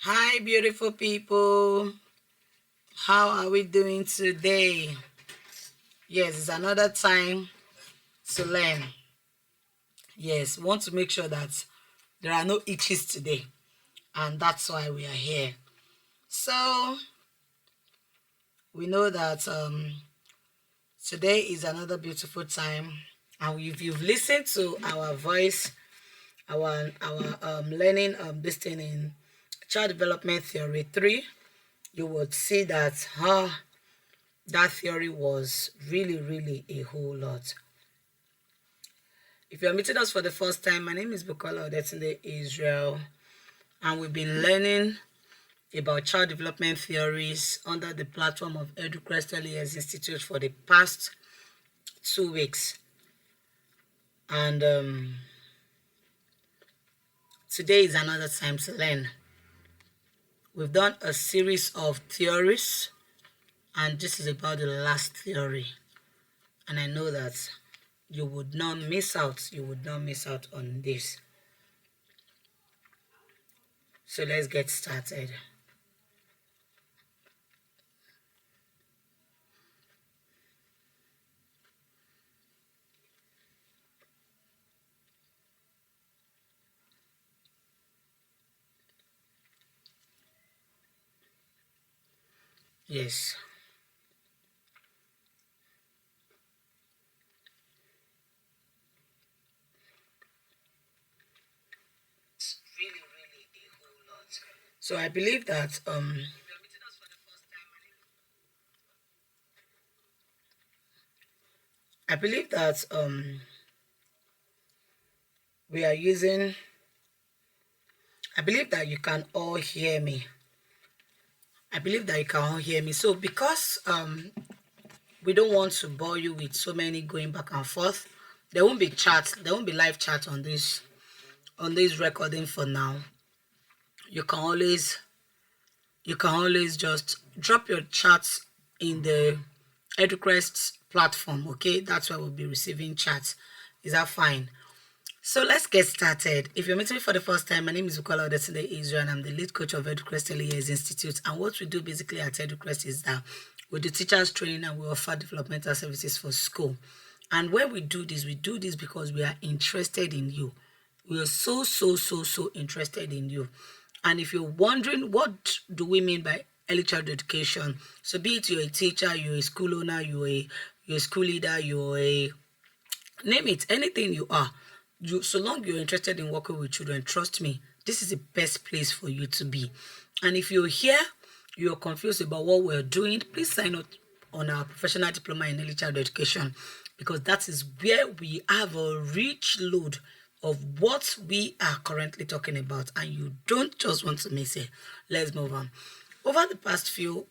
Hi, beautiful people. How are we doing today? Yes, it's another time to learn. Yes, we want to make sure that there are no itches today, and that's why we are here. So, we know that today is another beautiful time, and if you've listened to our voice, our learning this thing in Child Development Theory 3, you would see that that theory was really a whole lot. If you're meeting us for the first time, my name is Bukola, Odetunde-Israel, and we've been learning about child development theories under the platform of Educrest Early Years Institute for the past 2 weeks. And today is another time to learn. We've done a series of theories, and this is about the last theory. And I know that you would not miss out. You would not miss out on this. So let's get started. Yes. Really a whole lot. So I believe that we are using. I believe that you can all hear me. So because we don't want to bore you with so many going back and forth, there won't be live chat on this recording for now. You can always just drop your chats in the Educrest platform, okay? That's where we'll be receiving chats. Is that fine? So let's get started. If you're meeting me for the first time, my name is Bukola Odetunde-Israel, and I'm the lead coach of Educrest Early Years Institute. And what we do basically at Educrest is that we do teachers training and we offer developmental services for school. And when we do this because we are interested in you. We are so interested in you. And if you're wondering what do we mean by early childhood education, so be it you're a teacher, you're a school owner, you're a school leader, you're a name it, anything you are, so long you're interested in working with children, trust me, this is the best place for you to be. And if you're here, you're confused about what we're doing, please sign up on our professional diploma in early childhood education, because that is where we have a rich load of what we are currently talking about, and you don't just want to miss it. Let's move on. Over the past few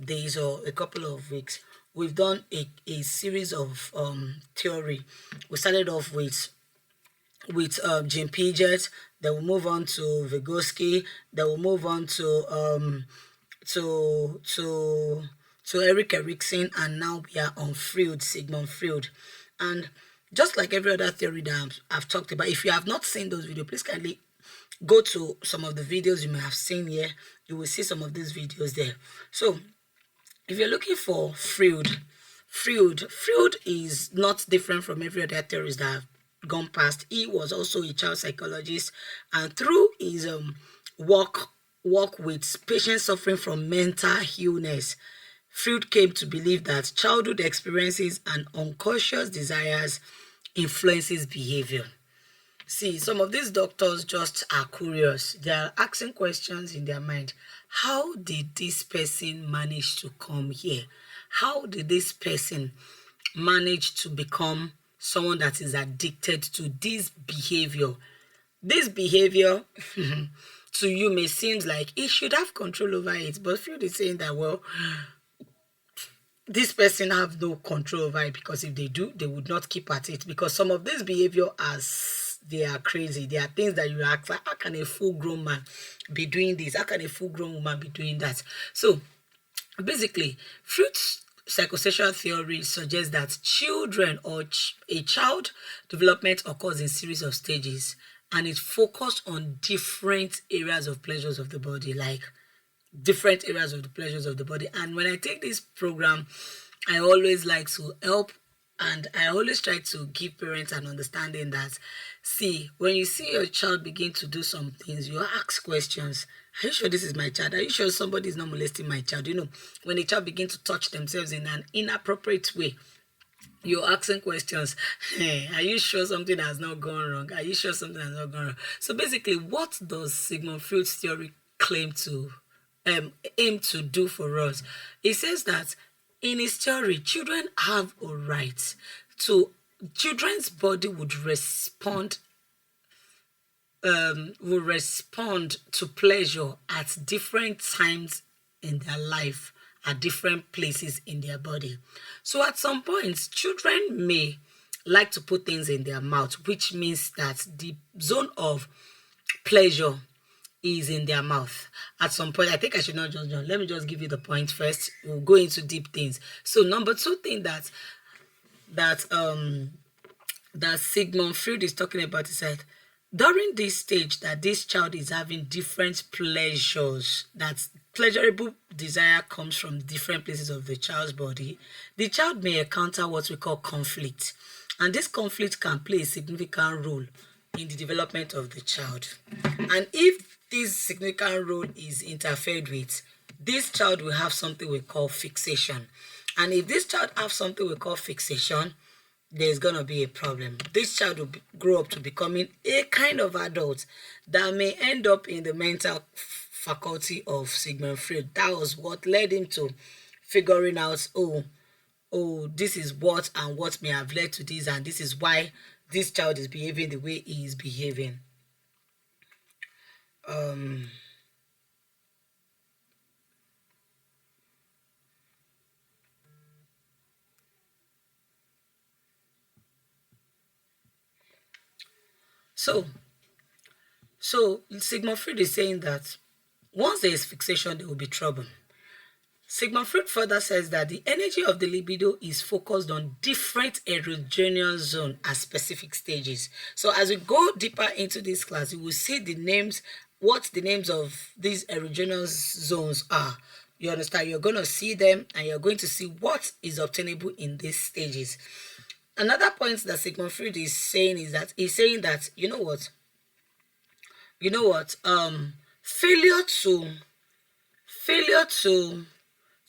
days or a couple of weeks, we've done a series of theory. We started off with Jim Piaget, then we'll move on to Vygotsky, then we'll move on to Erik Erikson, and now we are on Freud, Sigmund Freud. And just like every other theory that I've talked about, if you have not seen those videos, please kindly go to some of the videos you may have seen here. You will see some of these videos there. So if you're looking for Freud is not different from every other theorist that have gone past. He was also a child psychologist, and through his work with patients suffering from mental illness, Freud came to believe that childhood experiences and unconscious desires influences behavior. See, some of these doctors just are curious. They are asking questions in their mind. How did this person manage to come here? How did this person manage to become someone that is addicted to this behavior? This behavior to you may seem like he should have control over it, but Freud is saying that, well, this person have no control over it, because if they do, they would not keep at it, because some of this behavior they are crazy. There are things that you ask, like, how can a full-grown man be doing this? How can a full-grown woman be doing that? So basically, Freud's psychosexual theory suggests that children or a child development occurs in series of stages, and it focused on different areas of pleasures of the body, like different areas of the pleasures of the body. And when I take this program, I always like to help, and I always try to give parents an understanding that, see, when you see your child begin to do some things, you ask questions. Are you sure this is my child? Are you sure somebody is not molesting my child? When a child begin to touch themselves in an inappropriate way, you're asking questions. Hey, are you sure something has not gone wrong? Are you sure something has not gone wrong? So basically, what does Sigmund Freud's theory claim to aim to do for us? It says that in his theory, children have a right to, children's body would respond to pleasure at different times in their life, at different places in their body. So at some points, children may like to put things in their mouth, which means that the zone of pleasure is in their mouth. At some point, I think I should not just let me just give you the point first. We'll go into deep things. So number two thing that Sigmund Freud is talking about is that during this stage that this child is having different pleasures, that pleasurable desire comes from different places of the child's body, the child may encounter what we call conflict. And this conflict can play a significant role in the development of the child. And if this significant role is interfered with, this child will have something we call fixation. And if this child has something we call fixation, there's going to be a problem. This child will grow up to becoming a kind of adult that may end up in the mental faculty of Sigmund Freud. That was what led him to figuring out, oh, this is what and what may have led to this, and this is why this child is behaving the way he is behaving. So Sigmund Freud is saying that once there is fixation, there will be trouble. Sigmund Freud further says that the energy of the libido is focused on different erogenous zones at specific stages. So as we go deeper into this class, you will see the names, what the names of these erogenous zones are. You understand? You're going to see them, and you're going to see what is obtainable in these stages. Another point that Sigmund Freud is saying is that he's saying that, failure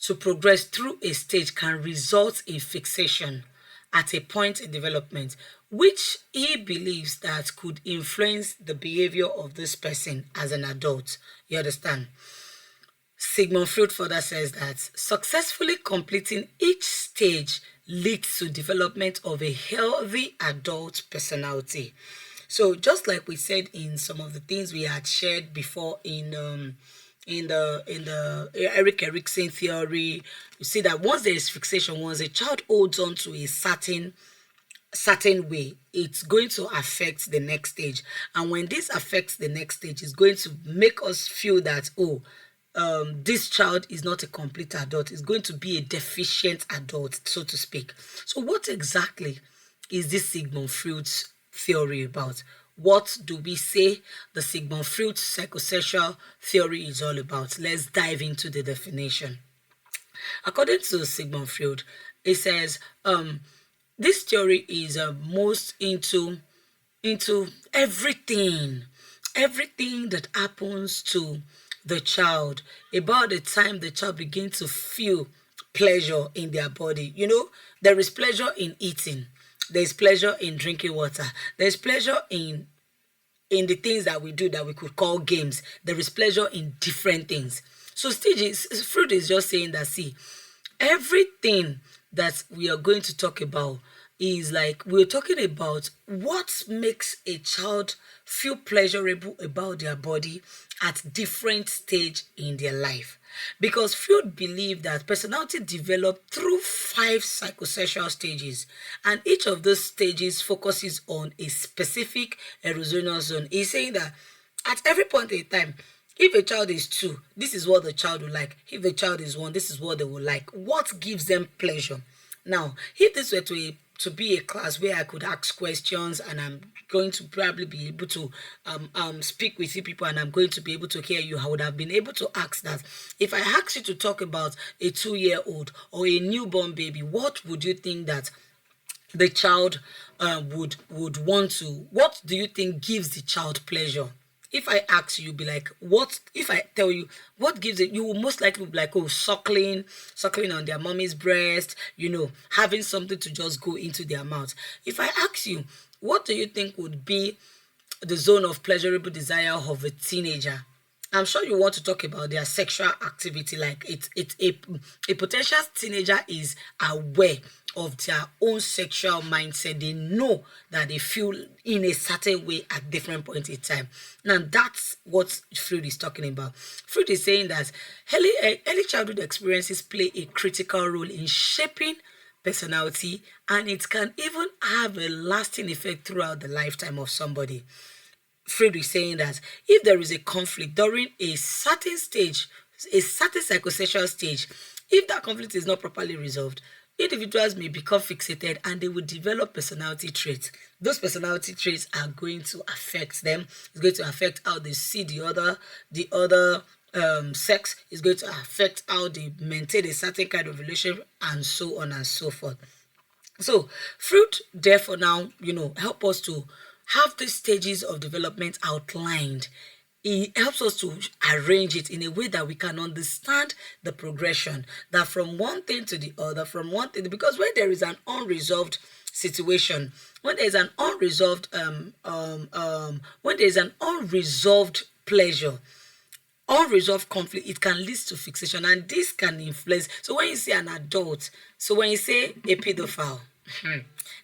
to progress through a stage can result in fixation at a point in development, which he believes that could influence the behavior of this person as an adult. You understand? Sigmund Freud further says that successfully completing each stage leads to development of a healthy adult personality. So just like we said in some of the things we had shared before in the Erik Erikson theory, you see that once there is fixation, once a child holds on to a certain way, it's going to affect the next stage. And when this affects the next stage, it's going to make us feel that, this child is not a complete adult. It's going to be a deficient adult, so to speak. So what exactly is this Sigmund Freud's theory about? What do we say the Sigmund Freud psychosexual theory is all about? Let's dive into the definition. According to Sigmund Freud, it says this theory is most into everything that happens to the child about the time the child begins to feel pleasure in their body. There is pleasure in eating. There's pleasure in drinking water. There's pleasure in the things that we do that we could call games. There is pleasure in different things. So Freud is just saying that, see, everything that we are going to talk about is like, we're talking about what makes a child feel pleasurable about their body at different stage in their life. Because Freud believed that personality developed through 5 psychosexual stages, and each of those stages focuses on a specific erosional zone. He's saying that at every point in time, if a child is 2, this is what the child will like. If a child is 1, this is what they will like. What gives them pleasure? Now, if this were to to be a class where I could ask questions, and I'm going to probably be able to speak with you people, and I'm going to be able to hear you, I would have been able to ask that. If I asked you to talk about a 2-year-old or a newborn baby, what would you think that the child would want to? What do you think gives the child pleasure? If I ask you, be like, what? If I tell you what gives it, you will most likely be like, oh, suckling on their mommy's breast, having something to just go into their mouth. If I ask you, what do you think would be the zone of pleasurable desire of a teenager? I'm sure you want to talk about their sexual activity. Like it's a potential teenager is aware of their own sexual mindset. They know that they feel in a certain way at different points in time. Now that's what Freud is talking about. Freud is saying that early childhood experiences play a critical role in shaping personality, and it can even have a lasting effect throughout the lifetime of somebody. Freud is saying that if there is a conflict during a certain stage, a certain psychosexual stage, if that conflict is not properly resolved, individuals may become fixated and they will develop personality traits. Those personality traits are going to affect them. It's going to affect how they see the other sex. It's going to affect how they maintain a certain kind of relationship, and so on and so forth. So Freud, therefore, now help us to have these stages of development outlined. It helps us to arrange it in a way that we can understand the progression, that from one thing to the other, from one thing, because when there is an unresolved situation, when there is an unresolved when there is an unresolved pleasure, unresolved conflict, it can lead to fixation, and this can influence. So when you see an adult, so when you say a pedophile,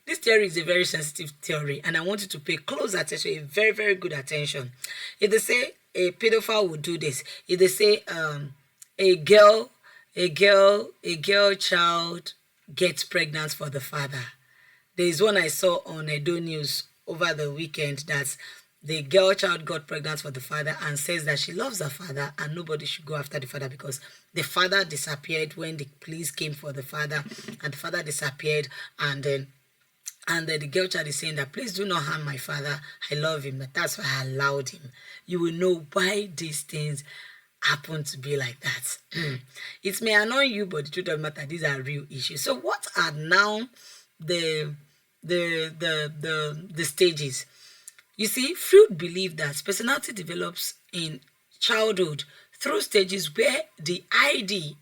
this theory is a very sensitive theory, and I want you to pay close attention, a very, very good attention. If they say a pedophile would do this, if they say a girl child gets pregnant for the father. There is one I saw on Edo News over the weekend that the girl child got pregnant for the father and says that she loves her father and nobody should go after the father because the father disappeared when the police came for the father, and the father disappeared, and then the girl child is saying that please do not harm my father. I love him. That's why I allowed him. You will know why these things happen to be like that. It may annoy you, but the truth of the matter, these are real issues. So what are now the stages? You see, Freud believed that personality develops in childhood through stages where the ID,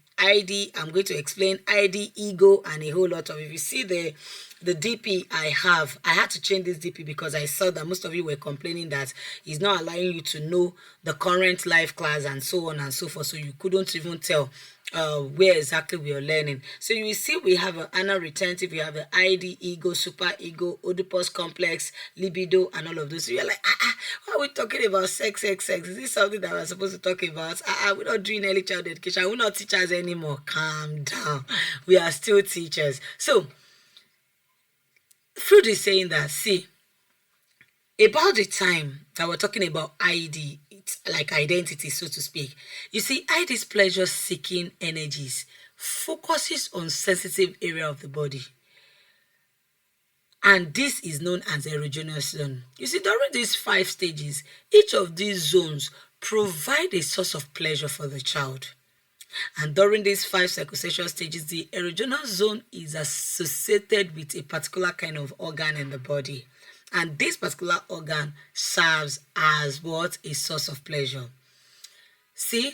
I'm going to explain ID, ego, and a whole lot of. If you see the DP I had to change this DP because I saw that most of you were complaining that it's not allowing you to know the current life class and so on and so forth, so you couldn't even tell where exactly we are learning. So you will see we have an anal retentive, we have an ID, ego, super ego, Oedipus complex, libido, and all of those. So you're like, why are we talking about sex? Is this something that we're supposed to talk about? We're not doing early child education. We're not teachers anymore. Calm down. We are still teachers. So Freud is saying that, see, about the time that we're talking about ID, it's like identity, so to speak. You see, ID's pleasure-seeking energies focuses on sensitive area of the body. And this is known as the erogenous zone. You see, during these 5 stages, each of these zones provide a source of pleasure for the child. And during these 5 psychosexual stages, the erogenous zone is associated with a particular kind of organ in the body. And this particular organ serves as what? A source of pleasure. See,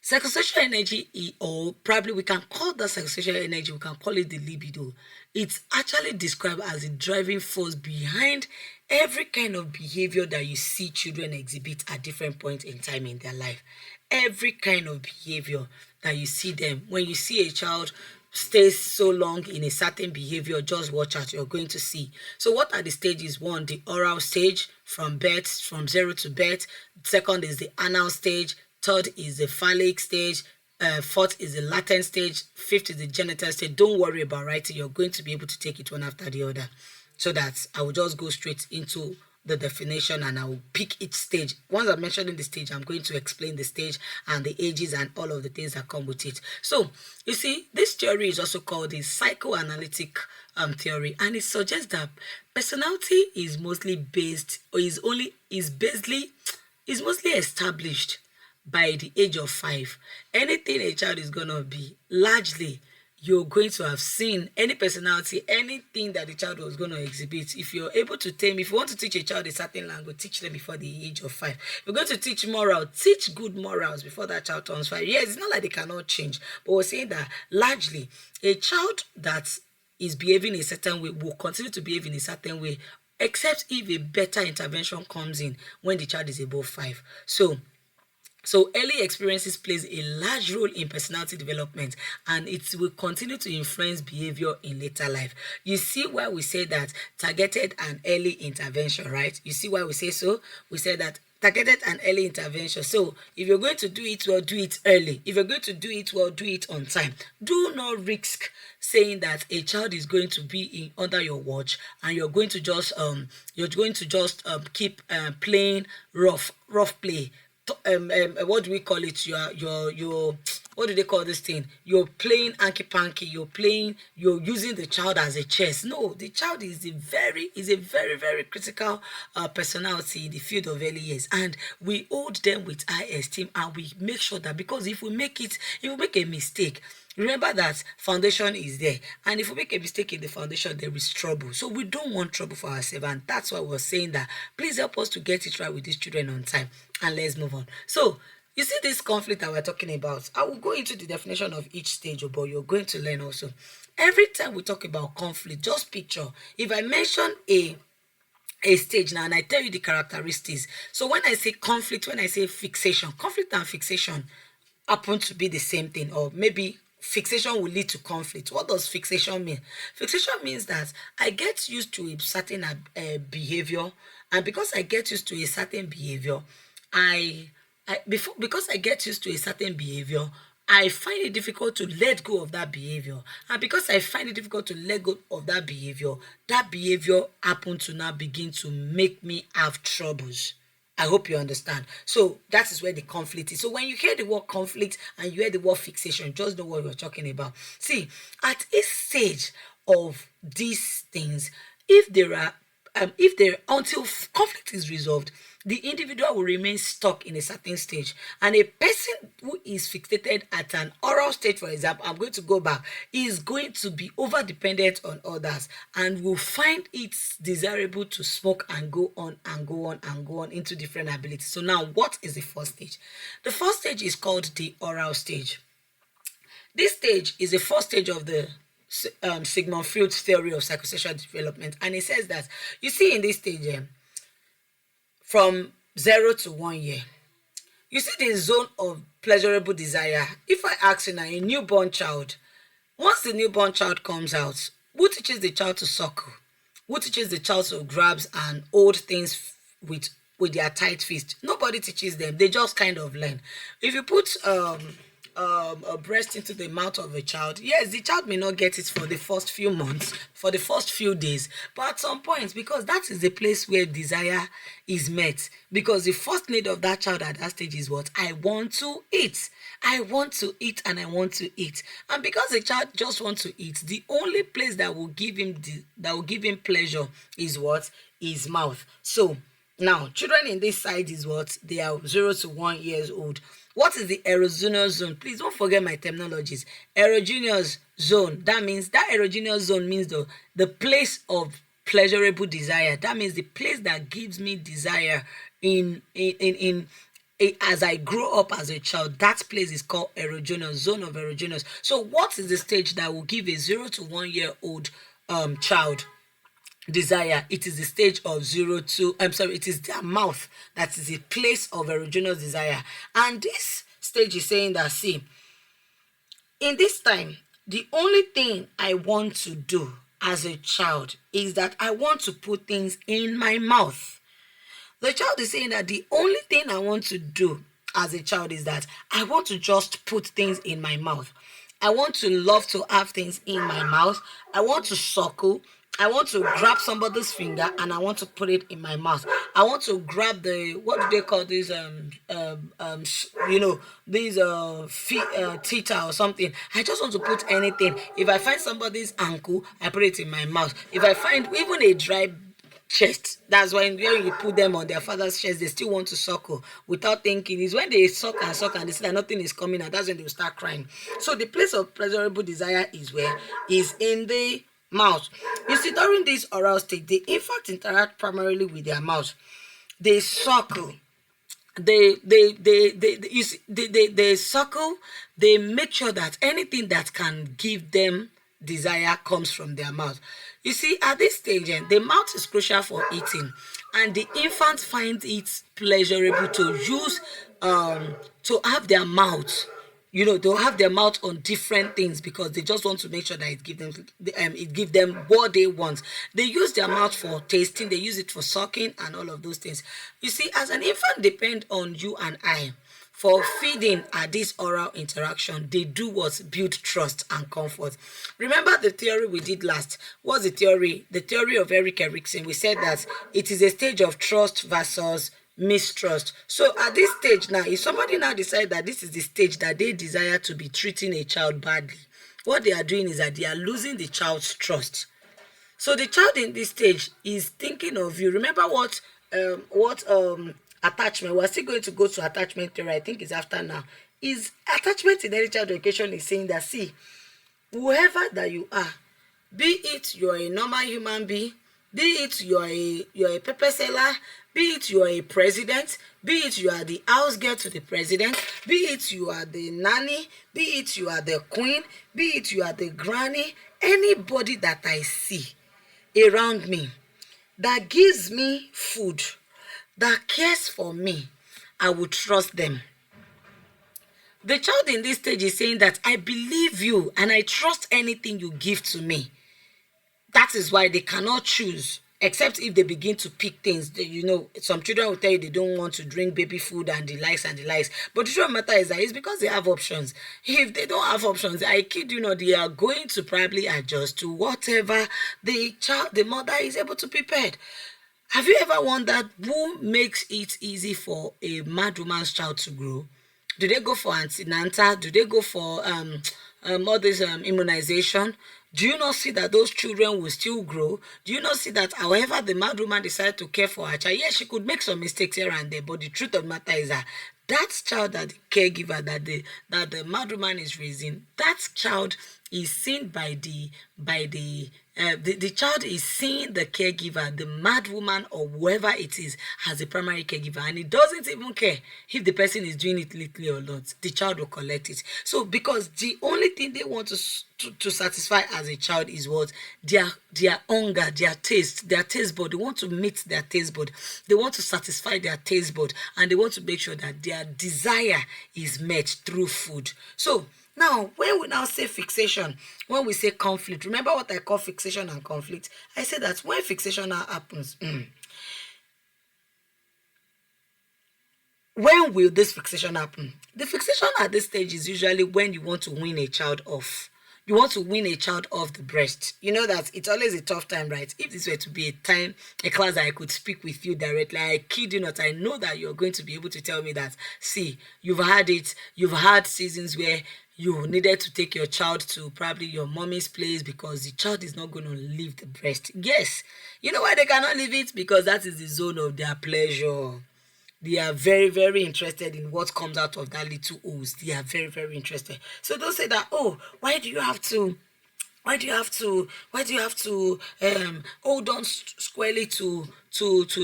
psychosexual energy, or probably we can call that psychosexual energy, we can call it the libido. It's actually described as a driving force behind every kind of behavior that you see children exhibit at different points in time in their life. Every kind of behavior that you see them. When you see a child stays so long in a certain behavior, just watch out, you're going to see. So what are the stages? 1, the oral stage, from birth, from 0 to birth. 2nd is the anal stage. 3rd is the phallic stage. 4th is the latent stage. 5th is the genital stage. Don't worry about writing. You're going to be able to take it one after the other. So that I will just go straight into the definition and I will pick each stage. Once I'm mentioning the stage, I'm going to explain the stage and the ages and all of the things that come with it. So, you see, this theory is also called the psychoanalytic theory, and it suggests that personality is mostly based, or is mostly established by the age of 5. Anything a child is gonna be, largely you're going to have seen any personality, anything that the child was going to exhibit. If you're able to tame, if you want to teach a child a certain language, teach them before the age of 5. If you're going to teach moral, teach good morals before that child turns 5. Yes, it's not like they cannot change, but we're saying that largely a child that is behaving a certain way will continue to behave in a certain way, except if a better intervention comes in when the child is above 5. So early experiences plays a large role in personality development, and it will continue to influence behavior in later life. You see why we say that targeted and early intervention, right? You see why we say so? We say that targeted and early intervention. So if you're going to do it well, do it early. If you're going to do it well, do it on time. Do not risk saying that a child is going to be under your watch, and you're going to just keep playing rough play. What do we call it? You're what do they call this thing? You're playing anky panky. You're using the child as a chess. No, the child is a very critical personality in the field of early years, and we hold them with high esteem, and we make sure that, because if we make a mistake, remember that foundation is there, and if we make a mistake in the foundation, there is trouble. So we don't want trouble for ourselves, and that's why we're saying that please help us to get it right with these children on time, and let's move on. So you see this conflict that we're talking about. I will go into the definition of each stage, but you're going to learn also. Every time we talk about conflict, just picture, if I mention a stage now and I tell you the characteristics. So when I say conflict, when I say fixation, conflict and fixation happen to be the same thing, or maybe fixation will lead to conflict. What does fixation mean? Fixation means that I get used to a certain behavior, and because I get used to a certain behavior, because I get used to a certain behavior, I find it difficult to let go of that behavior. And because I find it difficult to let go of that behavior happen to now begin to make me have troubles. I hope you understand. So that is where the conflict is. So when you hear the word conflict and you hear the word fixation, just know what we're talking about. See, at each stage of these things, until conflict is resolved, the individual will remain stuck in a certain stage. And a person who is fixated at an oral stage, for example, I'm going to go back, is going to be over dependent on others, and will find it desirable to smoke and go on and go on and go on into different abilities. So now, what is the first stage? The first stage is called the oral stage. This stage is the first stage of the Sigmund Freud's theory of psychosexual development, and it says that, you see, in this stage, from 0 to 1 year, you see the zone of pleasurable desire. If I ask you now, a newborn child, once the newborn child comes out, who teaches the child to suckle? Who teaches the child to grabs and hold things with their tight fist? Nobody teaches them. They just kind of learn. If you put a breast into the mouth of a child, yes, the child may not get it for the first few months, for the first few days, but at some point, because that is the place where desire is met, because the first need of that child at that stage is what? I want to eat. I want to eat, and I want to eat. And because the child just wants to eat, the only place that will give him pleasure is what? His mouth. So now, children in this side is what? They are 0 to 1 years old. What is the erogenous zone? Please don't forget my terminologies. Erogenous zone. That erogenous zone means the place of pleasurable desire. That means the place that gives me desire as I grow up as a child. That place is called erogenous, zone of erogenous. So what is the stage that will give a 0 to 1 year old child desire? It is the stage of it is their mouth that is a place of erogenous desire. And this stage is saying that, see, in this time, the only thing I want to do as a child is that I want to put things in my mouth. The child is saying that the only thing I want to do as a child is that I want to just put things in my mouth. I want to love to have things in my mouth. I want to suckle. I want to grab somebody's finger and I want to put it in my mouth. I want to grab the, what do they call these these theta or something. I just want to put anything. If I find somebody's ankle, I put it in my mouth. If I find even a dry chest, that's when you put them on their father's chest, they still want to suckle without thinking. Is when they suck and they see that nothing is coming out, that's when they will start crying. So the place of pleasurable desire is where? Is in the mouth. You see, during this oral stage, the infant interact primarily with their mouth. They suckle, they you see, they suckle, they make sure that anything that can give them desire comes from their mouth. You see, at this stage, the mouth is crucial for eating, and the infant finds it pleasurable to use to have their mouth, they'll have their mouth on different things because they just want to make sure that it give them what they want. They use their mouth for tasting, they use it for sucking and all of those things. You see, as an infant depend on you and I for feeding at this oral interaction. They do what? Build trust and comfort. Remember the theory we did last? What's the theory? The theory of Erik Erikson. We said that it is a stage of trust versus mistrust. So at this stage now, if somebody now decide that this is the stage that they desire to be treating a child badly, what they are doing is that they are losing the child's trust. So the child in this stage is thinking of you. Remember what attachment, we're still going to go to attachment theory, I think it's after now. Is attachment in early child education is saying that, see, whoever that you are, be it you're a normal human being, be it you're a pepper seller, be it you are a president, be it you are the house girl to the president, be it you are the nanny, be it you are the queen, be it you are the granny, anybody that I see around me that gives me food, that cares for me, I will trust them. The child in this stage is saying that I believe you and I trust anything you give to me. That is why they cannot choose, except if they begin to pick things. Some children will tell you they don't want to drink baby food and the likes and the likes. But the truth of the matter is that it's because they have options. If they don't have options, I kid you not, they are going to probably adjust to whatever the mother is able to prepare. Have you ever wondered who makes it easy for a mad woman's child to grow? Do they go for antenatal? Do they go for all this immunization? Do you not see that those children will still grow? Do you not see that however the mad woman decided to care for her child, yes, she could make some mistakes here and there, but the truth of the matter is that child, that the caregiver that the mad woman is raising, that child is seen by the child is seeing the caregiver, the mad woman or whoever it is, as a primary caregiver, and it doesn't even care if the person is doing it little or not. The child will collect it. So because the only thing they want to satisfy as a child is what? Their hunger, their taste bud. They want to meet their taste bud. They want to satisfy their taste bud, and they want to make sure that their desire is met through food. So now, when we now say fixation, when we say conflict, remember what I call fixation and conflict? I say that when fixation now happens, when will this fixation happen? The fixation at this stage is usually when you want to win a child off. You want to win a child off the breast. You know that it's always a tough time, right? If this were to be a class that I could speak with you directly, I kid you not, I know that you're going to be able to tell me that, see, you've had seasons where you needed to take your child to probably your mommy's place because the child is not going to leave the breast. Yes. You know why they cannot leave it? Because that is the zone of their pleasure. They are very, very interested in what comes out of that little ooze. They are very, very interested. So don't say that, oh, why do you have to hold on squarely to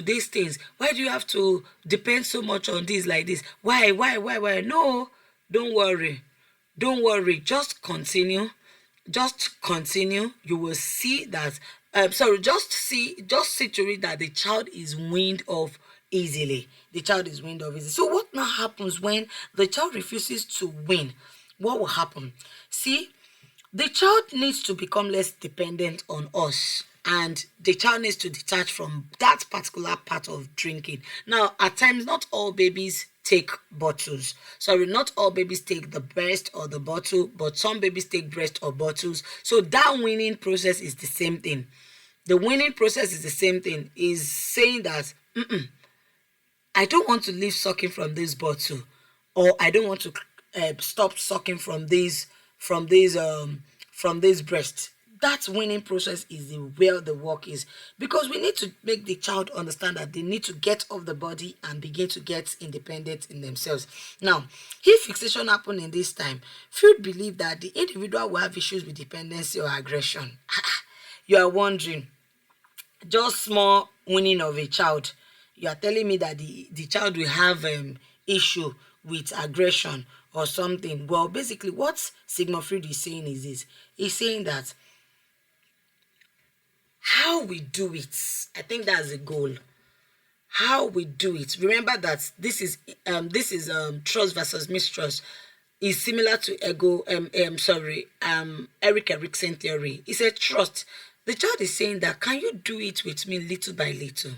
these things? Why do you have to depend so much on this like this? Why? No, don't worry. Just continue. You will see that just see to it that the child is weaned off easily. So what now happens when the child refuses to win? What will happen? See, the child needs to become less dependent on us, and the child needs to detach from that particular part of drinking. Now, at times, not all babies take bottles. Sorry, not all babies take the breast or the bottle, but some babies take breast or bottles. So that weaning process is the same thing. The weaning process is the same thing. Is saying that I don't want to leave sucking from this bottle, or I don't want to stop sucking from this from this breast. That winning process is where the work is, because we need to make the child understand that they need to get off the body and begin to get independent in themselves. Now, if fixation happened in this time, Freud believed that the individual will have issues with dependency or aggression. You are wondering, just small winning of a child, you are telling me that the child will have issue with aggression or something? Well, basically what Sigmund Freud is saying is this. He's saying that how we do it, I think that's the goal. How we do it, remember that this is trust versus mistrust, is similar to Eric Erikson theory. He said trust. The child is saying that, can you do it with me little by little?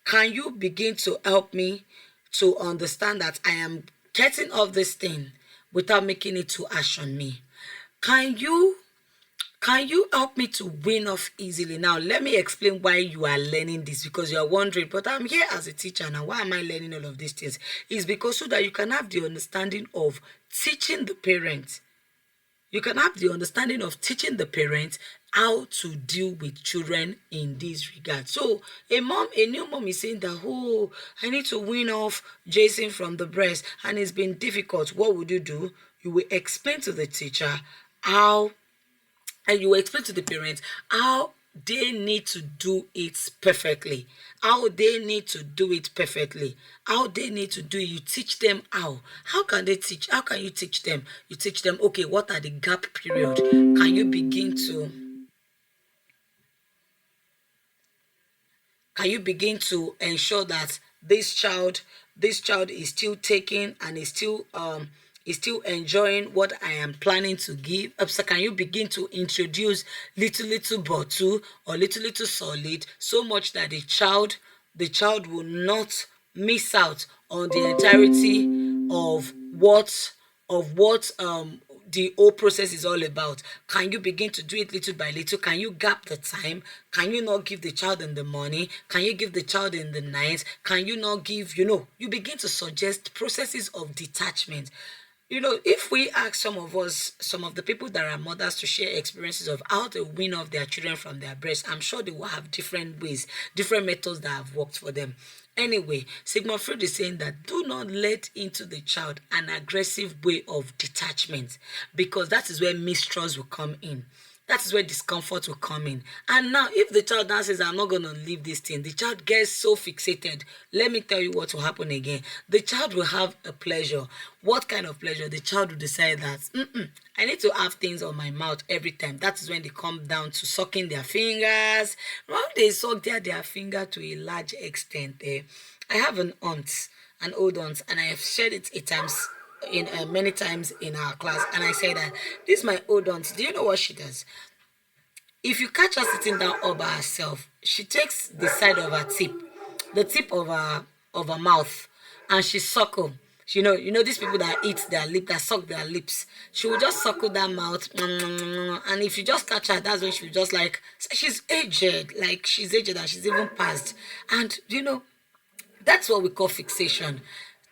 Can you begin to help me to understand that I am getting off this thing without making it too harsh on me? Can you help me to win off easily? Now, let me explain why you are learning this, because you are wondering, but I'm here as a teacher now. Why am I learning all of these things? It's because so that you can have the understanding of teaching the parent. You can have the understanding of teaching the parent how to deal with children in this regard. So a new mom is saying that, oh, I need to wean off Jason from the breast and it's been difficult. What would you do? You will explain to the teacher how, and you will explain to the parents how they need to do it perfectly. How they need to do it perfectly. How they need to do it. You teach them how. How can they teach? How can you teach them? You teach them, okay, what are the gap period? Can you begin to ensure that this child is still taking and is still enjoying what I am planning to give? So can you begin to introduce little bottle or little solid, so much that the child will not miss out on the entirety of what the whole process is all about? Can you begin to do it little by little? Can you gap the time? Can you not give the child in the morning? Can you give the child in the night? Can you not give, you begin to suggest processes of detachment. If we ask some of the people that are mothers to share experiences of how to wean off their children from their breast, I'm sure they will have different ways, different methods that have worked for them. Anyway, Sigmund Freud is saying that do not let into the child an aggressive way of detachment, because that is where mistrust will come in. That is where discomfort will come in. And now, if the child now says, I'm not going to leave this thing, the child gets so fixated. Let me tell you what will happen again. The child will have a pleasure. What kind of pleasure? The child will decide that, I need to have things on my mouth every time. That is when they come down to sucking their fingers. When they suck their finger to a large extent. I have an old aunt, and I have shared it at times in many times in our class, and I say that this is my old aunt. Do you know what she does? If you catch her sitting down all by herself, she takes the side of her tip, the tip of her mouth, and she suckle. These people that eat their lip, that suck their lips. She will just suckle that mouth, and if you just catch her, that's when she will just like, she's aged, and she's even past, and that's what we call fixation.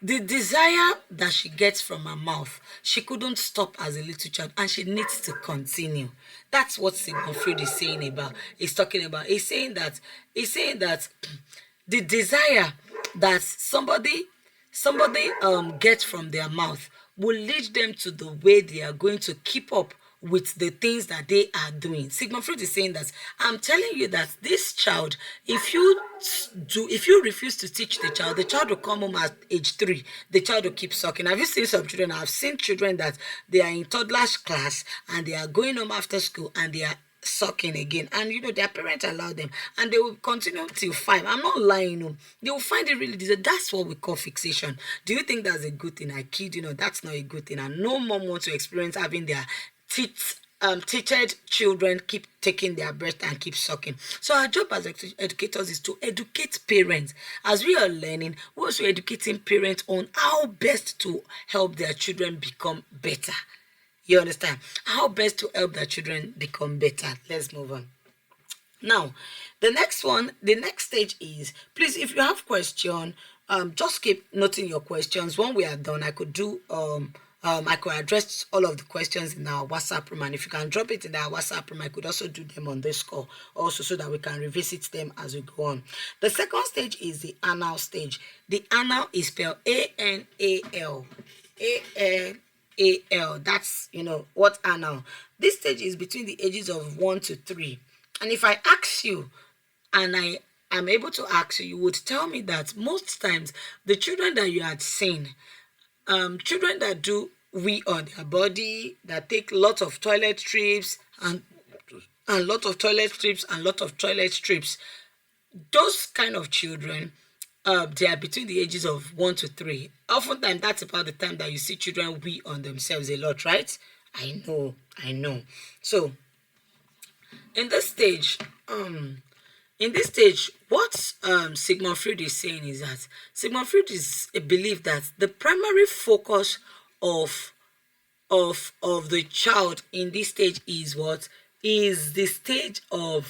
The desire that she gets from her mouth, she couldn't stop as a little child, and she needs to continue. That's what Sigmund Freud is saying about. He's talking about. He's saying that the desire that somebody gets from their mouth will lead them to the way they are going to keep up with the things that they are doing. Sigmund Freud is saying that, I'm telling you that this child, if you refuse to teach the child will come home at age 3. The child will keep sucking. Have you seen some children? I've seen children that they are in toddler's class and they are going home after school and they are sucking again, and their parents allow them, and they will continue till 5. I'm not lying. No, they will find it really difficult. That's what we call fixation. Do you think that's a good thing? I kid you, that's not a good thing, and no mom wants to experience having their teachers children keep taking their breath and keep sucking. So our job as educators is to educate parents. As we are learning, we're also educating parents on how best to help their children become better. You understand? How best to help their children become better. Let's move on. Now, the next stage is, please, if you have question, just keep noting your questions. When we are done, I could do I could address all of the questions in our WhatsApp room, and if you can drop it in our WhatsApp room, I could also do them on this call also, so that we can revisit them as we go on. The second stage is the anal stage. The anal is spelled ANAL. ANAL. That's, what anal. This stage is between the ages of 1 to 3. And if I ask you, and I am able to ask you, you would tell me that most times the children that you had seen, children that do wee on their body, that take lots of toilet trips and lot of toilet trips and lot of toilet strips, those kind of children, they are between the ages of 1 to 3. Oftentimes, that's about the time that you see children wee on themselves a lot, right? I know. So, in this stage, what Sigmund Freud is saying is that Sigmund Freud is a belief that the primary focus of the child in this stage is what is the stage the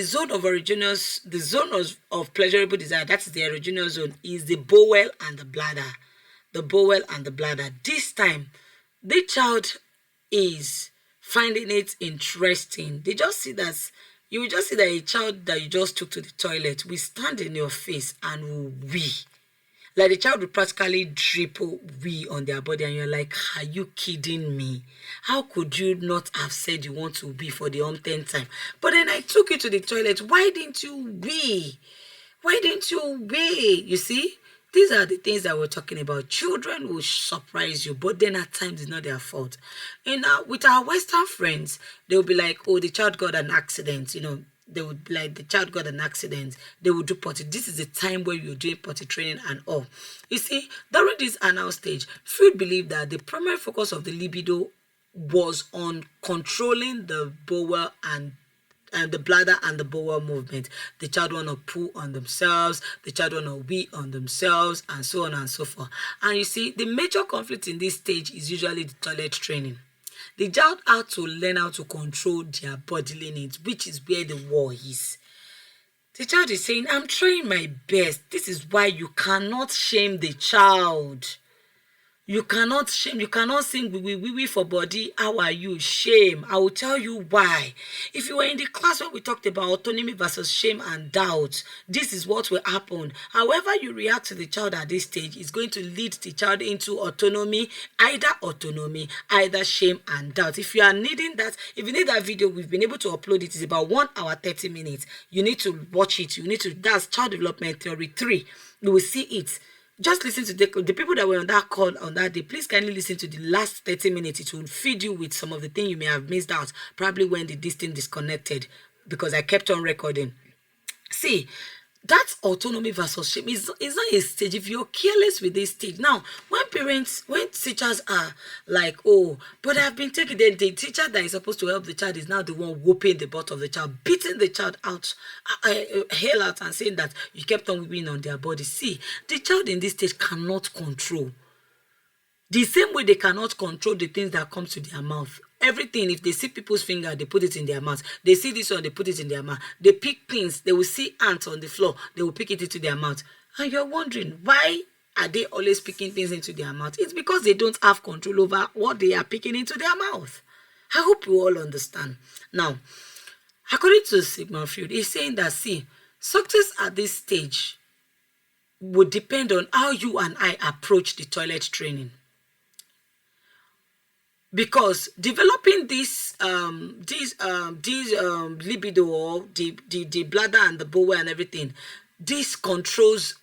zone of erogenous, the zone of pleasurable desire, that is the erogenous zone, is the bowel and the bladder. The bowel and the bladder. This time, the child is finding it interesting. You will just see that a child that you just took to the toilet will stand in your face and will wee. Like the child will practically drip wee on their body, and you're like, are you kidding me? How could you not have said you want to wee for the umpteenth time? But then I took you to the toilet. Why didn't you wee? Why didn't you wee? You see? These are the things that we're talking about. Children will surprise you, but then at times it's not their fault. With our Western friends, they'll be like, oh, the child got an accident, they would be like, the child got an accident, they would do potty. This is the time where you're doing potty training and all. You see, during this anal stage, Freud believed that the primary focus of the libido was on controlling the bowel and the bladder and the bowel movement. The child want to poo on themselves, the child want to wee on themselves, and so on and so forth. And you see, the major conflict in this stage is usually the toilet training. The child had to learn how to control their bodily needs, which is where the war is. The child is saying, I'm trying my best. This is why you cannot shame the child. You cannot shame, you cannot sing we for body. How are you? Shame. I will tell you why. If you were in the class where we talked about autonomy versus shame and doubt, this is what will happen. However you react to the child at this stage is going to lead the child into either shame and doubt. If you are needing that, if you need that video, we've been able to upload it. It's about 1 hour 30 minutes. You need to watch it. That's Child Development Theory 3. You will see it. Just listen to the people that were on that call on that day. Please kindly listen to the last 30 minutes. It will feed you with some of the things you may have missed out, probably when this thing disconnected, because I kept on recording. See, that's autonomy versus shame. It's not a stage. If you're careless with this stage, now when teachers are like, oh, but I've been taking, then the teacher that is supposed to help the child is now the one whooping the butt of the child, beating the child out, hell out, and saying that you kept on whipping on their body. See, the child in this stage cannot control. The same way they cannot control the things that come to their mouth. Everything, if they see people's finger, they put it in their mouth. They see this one, they put it in their mouth. They pick things, they will see ants on the floor, they will pick it into their mouth. And you're wondering, why are they always picking things into their mouth? It's because they don't have control over what they are picking into their mouth. I hope you all understand. Now, according to Sigmund Freud, he's saying that, see, success at this stage would depend on how you and I approach the toilet training. Because developing this libido, or the bladder and the bowel and everything, this controls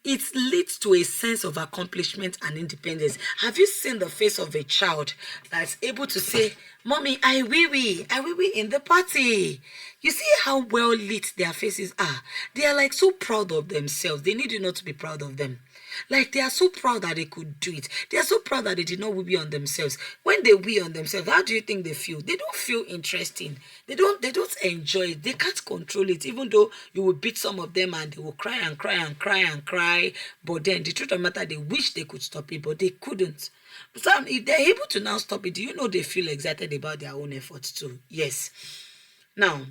it leads to a sense of accomplishment and independence. Have you seen the face of a child that's able to say, Mommy, I wee wee in the party? You see how well lit their faces are. They are like so proud of themselves. They need you not to be proud of them. Like, they are so proud that they could do it. They are so proud that they did not wee on themselves. When they wee on themselves, how do you think they feel? They don't feel interesting. They don't enjoy it. They can't control it, even though you will beat some of them and they will cry and cry and cry and cry. But then the truth of the matter, they wish they could stop it, but they couldn't. So if they're able to now stop it, do you know they feel excited about their own efforts too? Yes. Now,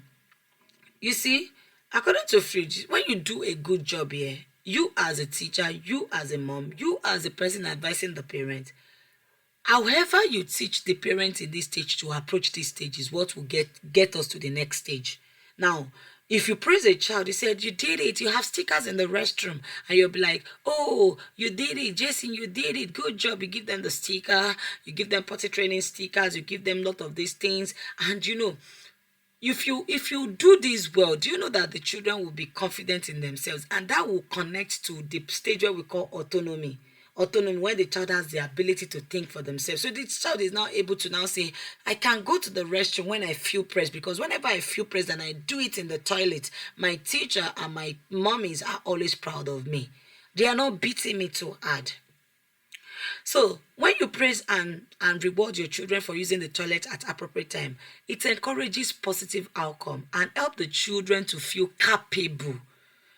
you see, according to Freud, when you do a good job here, you as a teacher, you as a mom, you as a person advising the parent, however you teach the parent in this stage to approach this stage is what will get us to the next stage. Now, if you praise a child, you said you did it, you have stickers in the restroom, and you'll be like, oh, you did it, Jason, you did it, good job. You give them the sticker, you give them potty training stickers, you give them a lot of these things, and if you do this well, do you know that the children will be confident in themselves, and that will connect to the stage where we call autonomy, when the child has the ability to think for themselves. So the child is now able to now say, I can go to the restroom when I feel pressed, because whenever I feel pressed and I do it in the toilet, my teacher and my mommies are always proud of me. They are not beating me too hard. So when you praise and reward your children for using the toilet at appropriate time, it encourages positive outcome and help the children to feel capable.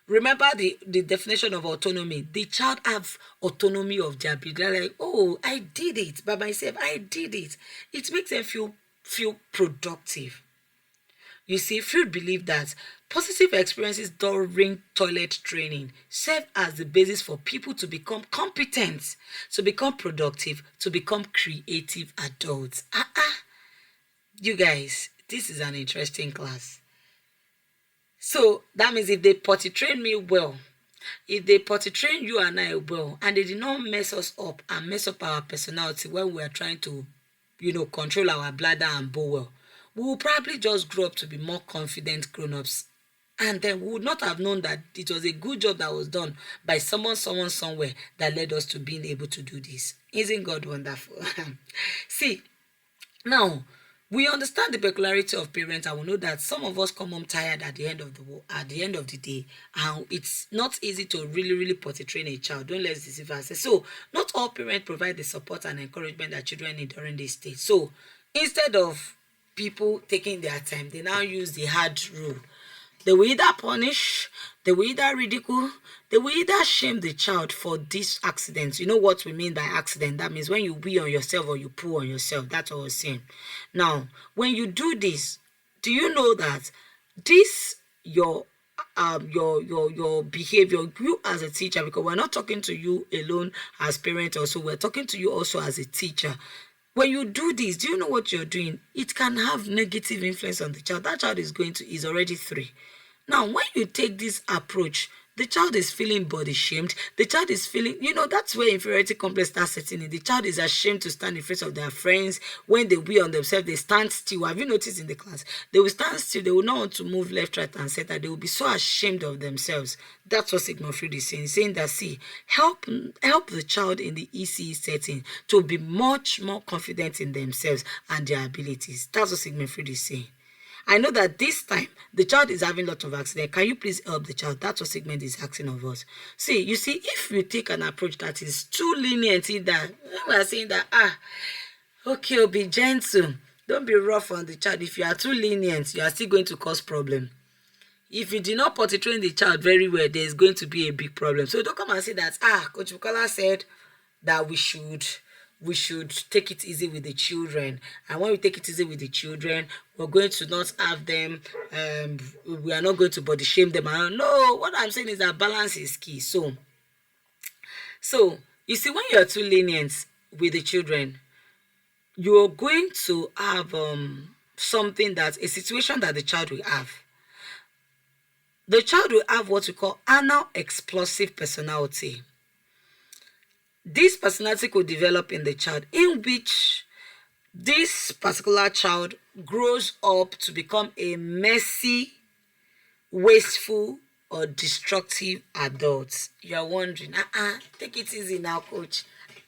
Remember the definition of autonomy. The child have autonomy of their ability. They're like, oh, I did it by myself. I did it. It makes them feel productive. You see, Freud believed that positive experiences during toilet training serve as the basis for people to become competent, to become productive, to become creative adults. You guys, this is an interesting class. So that means if they potty train me well, if they potty train you and I well, and they did not mess us up and mess up our personality when we are trying to, control our bladder and bowel, we will probably just grow up to be more confident grown-ups. And then we would not have known that it was a good job that was done by someone somewhere that led us to being able to do this. Isn't God wonderful? See, now, we understand the peculiarity of parents, and we know that some of us come home tired at the end of the day, and it's not easy to really potty train a child. Don't let's deceive ourselves. So not all parents provide the support and encouragement that children need during this stage. So instead of people taking their time, they now use the hard rule. They will either punish, they will either ridicule, they will either shame the child for this accident. You know what we mean by accident? That means when you wee on yourself or you poo on yourself. That's what we're saying. Now, when you do this, do you know that this your behavior, you as a teacher, because we're not talking to you alone as parent also, we're talking to you also as a teacher. When you do this, do you know what you're doing? It can have negative influence on the child. That child is already 3. Now, when you take this approach, the child is feeling body shamed. The child is feeling, that's where inferiority complex starts setting in. The child is ashamed to stand in front of their friends. When they wee on themselves, they stand still. Have you noticed in the class? They will stand still. They will not want to move left, right, and center. They will be so ashamed of themselves. That's what Sigmund Freud is saying. He's saying that, see, help the child in the ECE setting to be much more confident in themselves and their abilities. That's what Sigmund Freud is saying. I know that this time the child is having a lot of accident. Can you please help the child? That's what Sigmund is asking of us. See, you see, if you take an approach that is too lenient in that, we are saying that, okay, be gentle. Don't be rough on the child. If you are too lenient, you are still going to cause problem. If you do not potty train the child very well, there is going to be a big problem. So don't come and say that, Coach Bukola said that we should take it easy with the children, and when we take it easy with the children, we're going to not have them, we are not going to body shame them. No, what I'm saying is that balance is key. So you see, when you're too lenient with the children, you're going to have a situation that the child will have. The child will have what we call anal explosive personality. This personality could develop in the child, in which this particular child grows up to become a messy, wasteful, or destructive adult. You're wondering, take it easy now, coach.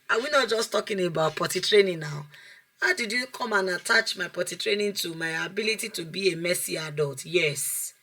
Are we not just talking about potty training now? How did you come and attach my potty training to my ability to be a messy adult? Yes.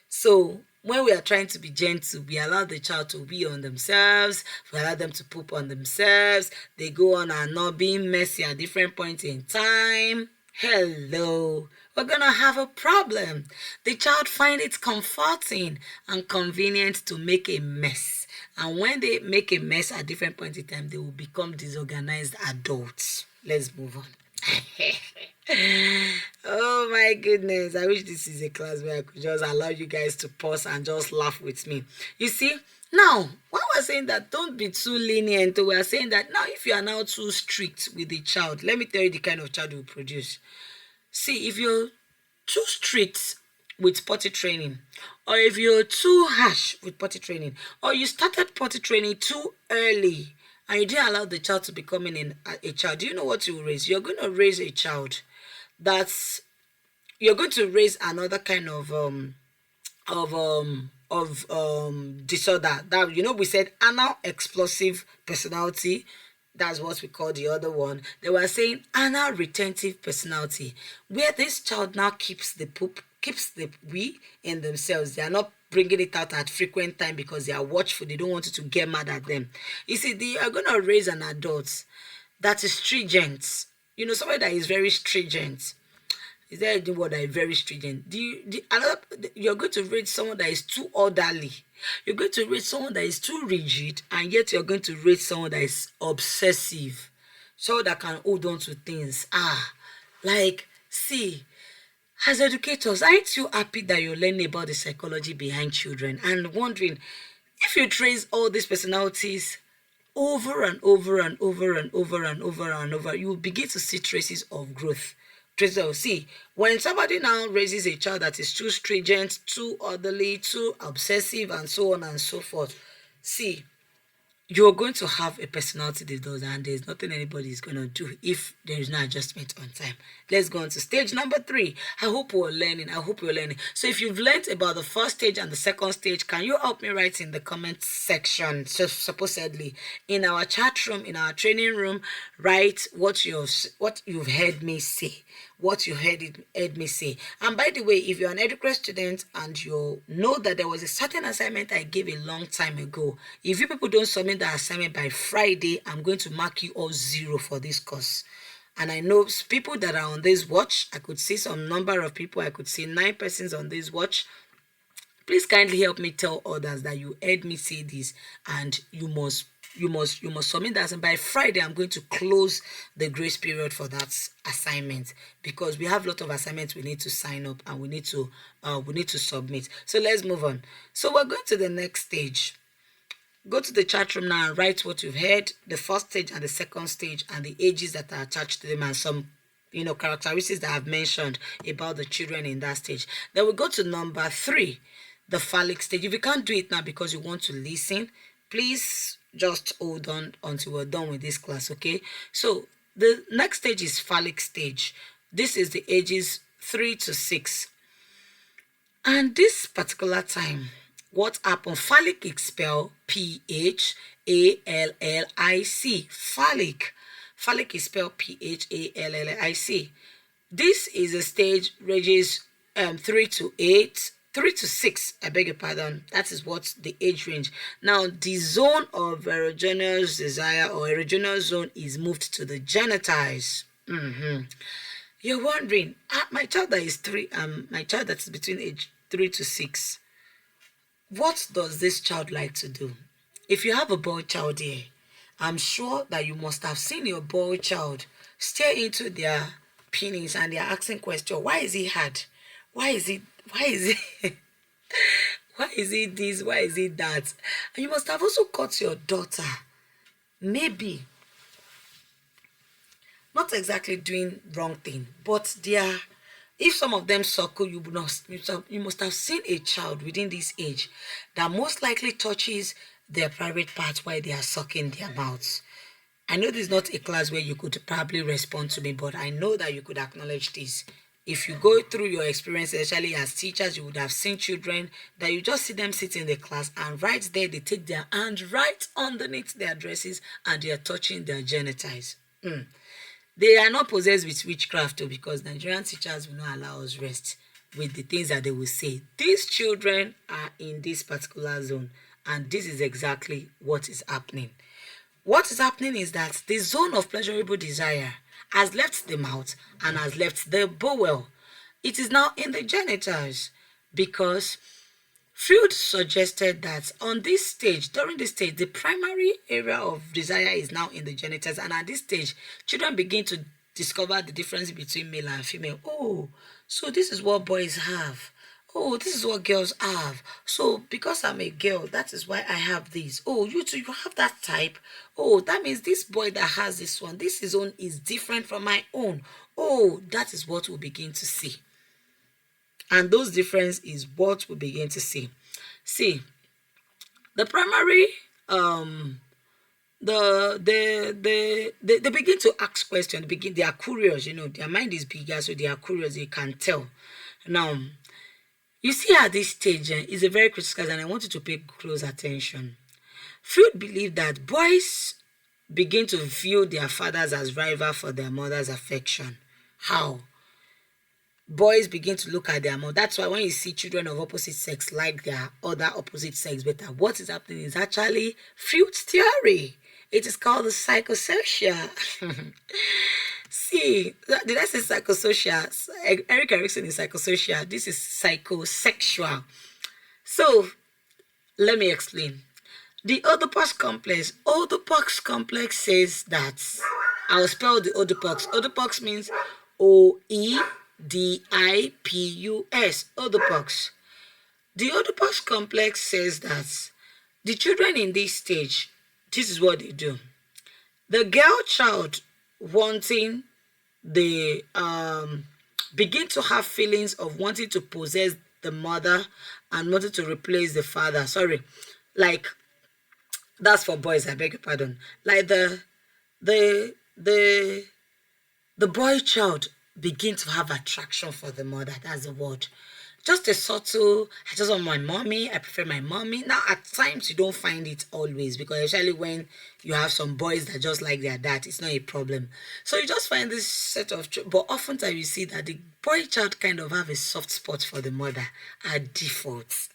So when we are trying to be gentle, we allow the child to be on themselves, we allow them to poop on themselves, they go on and not being messy at different points in time. Hello. we're going to have a problem. The child finds it comforting and convenient to make a mess. And when they make a mess at different points in time, they will become disorganized adults. Let's move on. Oh my goodness, I wish this is a class where I could just allow you guys to pause and just laugh with me. You see, now when we're saying that don't be too lenient, we're saying that now if you are now too strict with the child, let me tell you the kind of child you produce. See, if you're too strict with potty training, or if you're too harsh with potty training, or you started potty training too early and you didn't allow the child to become a child, do you know what you will raise? You're going to raise a child you're going to raise another kind of disorder that, we said anal explosive personality. That's what we call the other one. They were saying anal retentive personality, where this child now keeps the wee in themselves. They are not bringing it out at frequent time because they are watchful. They don't want you to get mad at them. You see, they are going to raise an adult that is stringent. Somebody that is very stringent. Is there any word that is very stringent? You're going to raise someone that is too orderly. You're going to raise someone that is too rigid, and yet you're going to raise someone that is obsessive. Someone that can hold on to things. See, as educators, aren't you happy that you're learning about the psychology behind children and wondering if you trace all these personalities over and over and over and over and over and over, you will begin to see traces of growth. See, when somebody now raises a child that is too stringent, too orderly, too obsessive, and so on and so forth, see, you're going to have a personality disorder, and there's nothing anybody is going to do if there is no adjustment on time. Let's go on to stage number 3. I hope you're learning. So if you've learned about the first stage and the second stage, can you help me write in the comment section? So supposedly in our chat room, in our training room, write what you've heard me say. What you heard me say. And by the way, if you're an educator student and you know that there was a certain assignment I gave a long time ago, if you people don't submit that assignment by Friday, I'm going to mark you all 0 for this course. And I know people that are on this watch, I could see some number of people, I could see 9 persons on this watch. Please kindly help me tell others that you heard me say this, and you must submit that. And by Friday, I'm going to close the grace period for that assignment, because we have a lot of assignments we need to sign up and we need to submit. So let's move on. So we're going to the next stage. Go to the chat room now and write what you've heard, the first stage and the second stage, and the ages that are attached to them, and some characteristics that I've mentioned about the children in that stage. Then we go to number 3, the phallic stage. If you can't do it now because you want to listen, please just hold on until we're done with this class, okay? So the next stage is phallic stage. This is the ages 3 to 6. And this particular time, what happened? Phallic is spelled Phallic. Phallic. Phallic is spelled Phallic. This is a stage ranges 3 to 8. 3 to 6, I beg your pardon. That is what the age range. Now, the zone of erogenous desire or erogenous zone is moved to the genitals. You're wondering, my child that is 3, my child that is between age 3 to 6, what does this child like to do? If you have a boy child here, I'm sure that you must have seen your boy child stare into their penis and they're asking question, why is he hard? Why is it why is it this? Why is it that? And you must have also caught your daughter, maybe not exactly doing wrong thing, but if some of them suckle, you must have seen a child within this age that most likely touches their private parts while they are sucking their mouths. I know this is not a class where you could probably respond to me, but I know that you could acknowledge this. If you go through your experience, especially as teachers, you would have seen children that you just see them sit in the class and right there they take their hand right underneath their dresses and they are touching their genitals. They are not possessed with witchcraft too, because Nigerian teachers will not allow us rest with the things that they will say. These children are in this particular zone, and this is exactly what is happening. What is happening is that the zone of pleasurable desire has left the mouth and has left the bowel. it is now in the genitals, because Freud suggested that on this stage, during this stage, the primary area of desire is now in the genitals, and at this stage, children begin to discover the difference between male and female. Oh, so this is what boys have. Oh, this is what girls have. So because I'm a girl, that is why I have this. Oh, you too, you have that type. Oh, that means this boy that has this one, this his own is different from my own. Oh, that is what we'll begin to see. And those difference is what we begin to see. See, the primary they begin to ask questions. They are curious, their mind is bigger, so they are curious, they can tell. Now, you see at this stage is a very critical, and I want you to pay close attention. Freud believed that boys begin to view their fathers as rival for their mother's affection. How? Boys begin to look at their mom. That's why when you see children of opposite sex like their other opposite sex better, what is happening is actually Freud's theory. It is called the psychosexual. See, did I say psychosocial? Eric Erickson is psychosocial. This is psychosexual. So, let me explain. The Oedipus complex says that, I'll spell the Oedipus. Oedipus means Oedipus. Oedipus. The Oedipus complex says that the children in this stage, this is what they do. The girl child wanting the begin to have feelings of wanting to possess the mother and wanting to replace the father. Sorry, like that's for boys. I beg your pardon. Like the boy child begin to have attraction for the mother. That's the word. Just a subtle, I just want my mommy, I prefer my mommy. Now, at times, you don't find it always, because especially when you have some boys that just like their dad, it's not a problem. So you just find this set of, but oftentimes you see that the boy child kind of have a soft spot for the mother at default.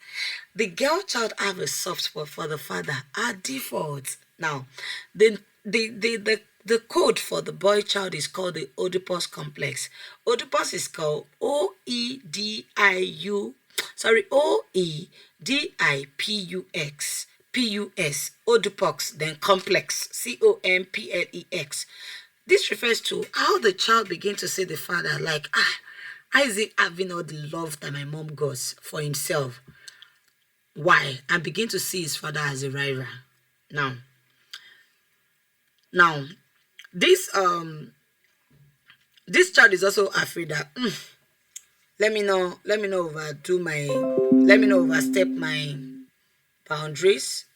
The girl child have a soft spot for the father at default. Now, the code for the boy child is called the Oedipus complex. Oedipus is called Oedipus, Oedipus, then complex, complex. This refers to how the child begins to see the father like, how is he having all the love that my mom got for himself? Why? And begin to see his father as a rival. Now, this child is also afraid that let me not overstep my boundaries.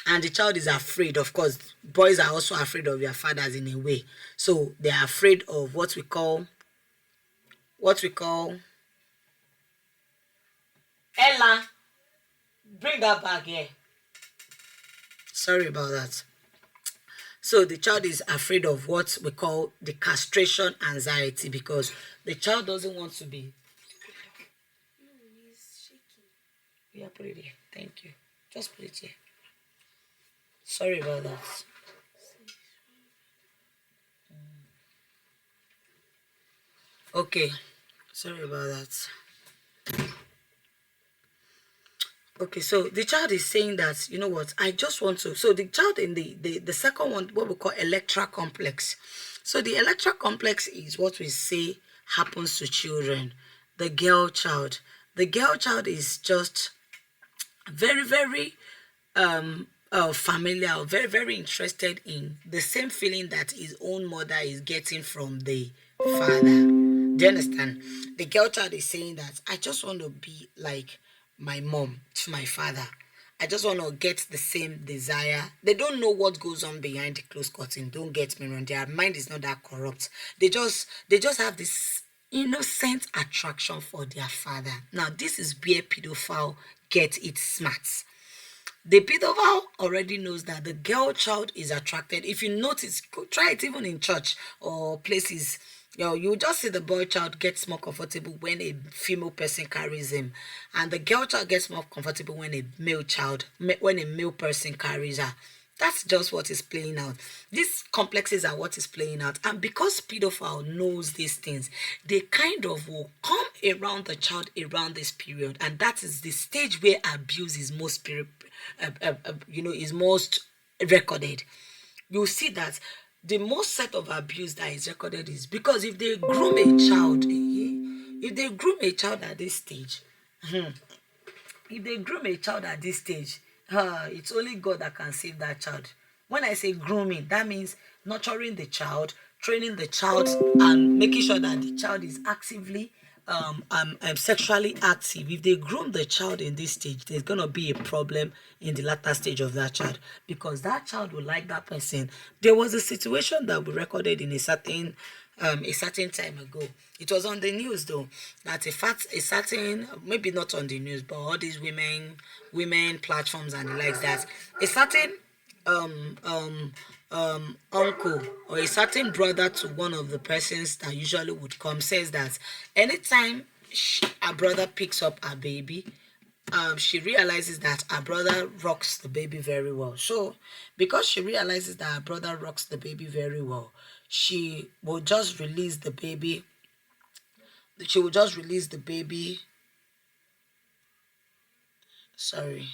And the child is afraid. Of course, boys are also afraid of their fathers in a way. So they are afraid of what we call Ella. Bring that back here. Sorry about that. So the child is afraid of what we call the castration anxiety, because the child doesn't want to be. No, he's shaking. Yeah, put it here. Thank you. Just put it here. Sorry about that. Okay. Sorry about that. Okay, so the child is saying that, you know what, I just want to. So the child in the second one, what we call Electra complex. So the Electra complex is what we say happens to children. The girl child. The girl child is just very, very familiar, very, very interested in the same feeling that his own mother is getting from the father. Do you understand? The girl child is saying that I just want to be like my mom to my father. I just want to get the same desire. They don't know what goes on behind the closed curtain. Don't get me wrong. Their mind is not that corrupt. They just have this innocent attraction for their father. Now, this is where pedophile get its smarts. The pedophile already knows that the girl child is attracted. If you notice, try it even in church or places. You just see the boy child gets more comfortable when a female person carries him, and the girl child gets more comfortable when a male person carries her. That's just what is playing out. These complexes are what is playing out. And because pedophile knows these things, they kind of will come around the child around this period. And that is the stage where abuse is most, is most recorded. You'll see that the most set of abuse that is recorded is because if they groom a child, if they groom a child at this stage, if they groom a child at this stage, it's only God that can save that child. When I say grooming, that means nurturing the child, training the child, and making sure that the child is actively sexually active. If they groom the child in this stage, there's going to be a problem in the latter stage of that child, because that child will like that person. There was a situation that we recorded in a certain time ago. It was on the news though, that a certain, maybe not on the news, but all these women platforms and the likes, that a certain uncle or a certain brother to one of the persons that usually would come says that anytime her brother picks up her baby, she realizes that her brother rocks the baby very well. So because she realizes that her brother rocks the baby very well, she will just release the baby. She will just release the baby. Sorry.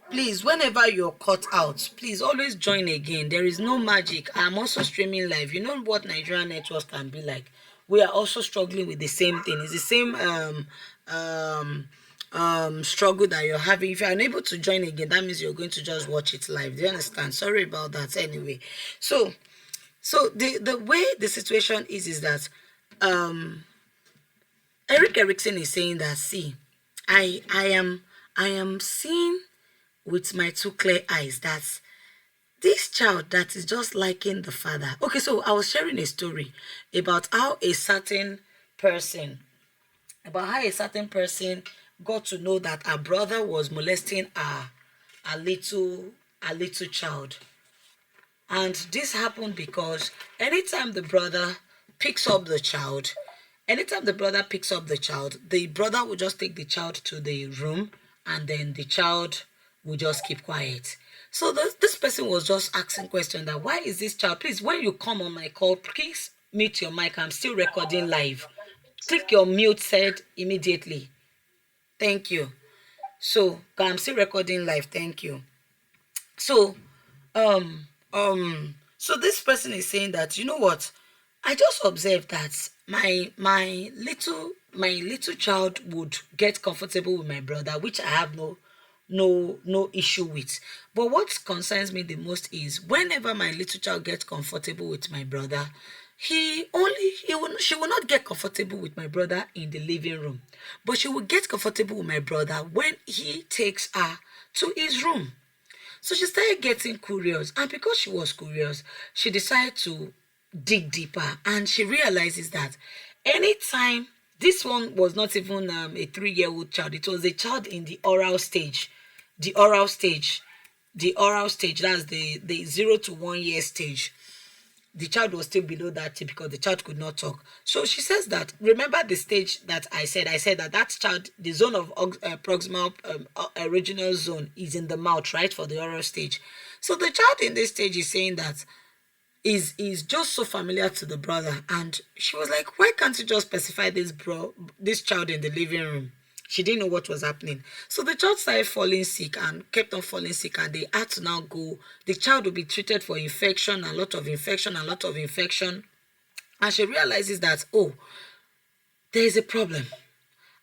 Please, whenever you're cut out, please always join again. There is no magic. I'm also streaming live. You know what Nigerian networks can be like. We are also struggling with the same thing. It's the same struggle that you're having. If you're unable to join again, that means you're going to just watch it live. Do you understand? Sorry about that. Anyway, so the way the situation is that Eric Erickson is saying that, see, I am seeing with my two clear eyes that this child that is just liking the father. Okay, so I was sharing a story about how a certain person, got to know that her brother was molesting a little child. And this happened because anytime the brother picks up the child, the brother will just take the child to the room, and then the child will just keep quiet. So this person was just asking question that, why is this child, please, when you come on my call, please mute your mic. I'm still recording live. Click your mute said immediately. Thank you. So I'm still recording live. Thank you. So so this person is saying that, you know what, I just observed that my little child would get comfortable with my brother, which I have no issue with. But what concerns me the most is whenever my little child gets comfortable with my brother, she will not get comfortable with my brother in the living room, but she will get comfortable with my brother when he takes her to his room. So she started getting curious, and because she was curious, she decided to dig deeper, and she realizes that anytime, this one was not even a 3-year-old child, it was a child in the oral stage. The oral stage, that's the 0 to 1 year stage. The child was still below that because the child could not talk. So she says that, remember the stage that I said that child, the zone of proximal original zone is in the mouth, right, for the oral stage. So the child in this stage is saying that is just so familiar to the brother, and she was like, why can't you just specify this child in the living room? She didn't know what was happening. So the child started falling sick and kept on falling sick, and they had to now go. The child will be treated for infection, a lot of infection. And she realizes that, oh, there is a problem.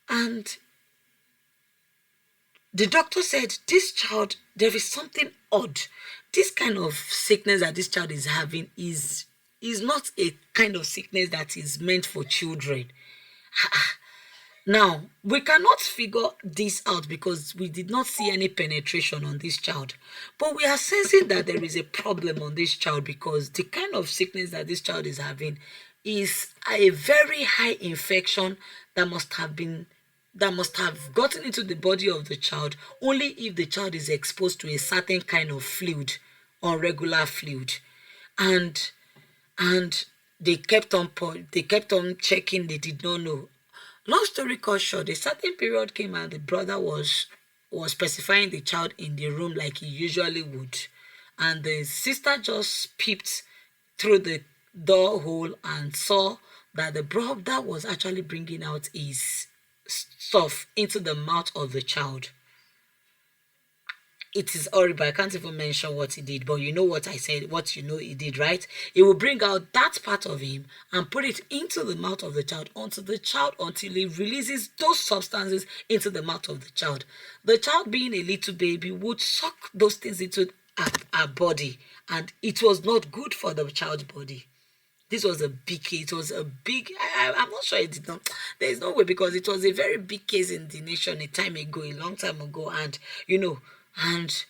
And the doctor said, this child, there is something odd. This kind of sickness that this child is having is not a kind of sickness that is meant for children. Now, we cannot figure this out because we did not see any penetration on this child. But we are sensing that there is a problem on this child because the kind of sickness that this child is having is a very high infection that must have been that must have gotten into the body of the child only if the child is exposed to a certain kind of fluid, regular fluid. And and they kept on checking. They did not know. Long story cut short, a certain period came and the brother was specifying the child in the room like he usually would, and the sister just peeped through the door hole and saw that the brother was actually bringing out his stuff into the mouth of the child. It is horrible. I can't even mention what he did, but you know what I said, what you know he did, right? He will bring out that part of him and put it into the mouth of the child, onto the child, until he releases those substances into the mouth of the child. The child, being a little baby, would suck those things into her body, and it was not good for the child's body. This was a big case. It was a big, I'm not sure it did not, there is no way, because it was a very big case in the nation a time ago, a long time ago. And, and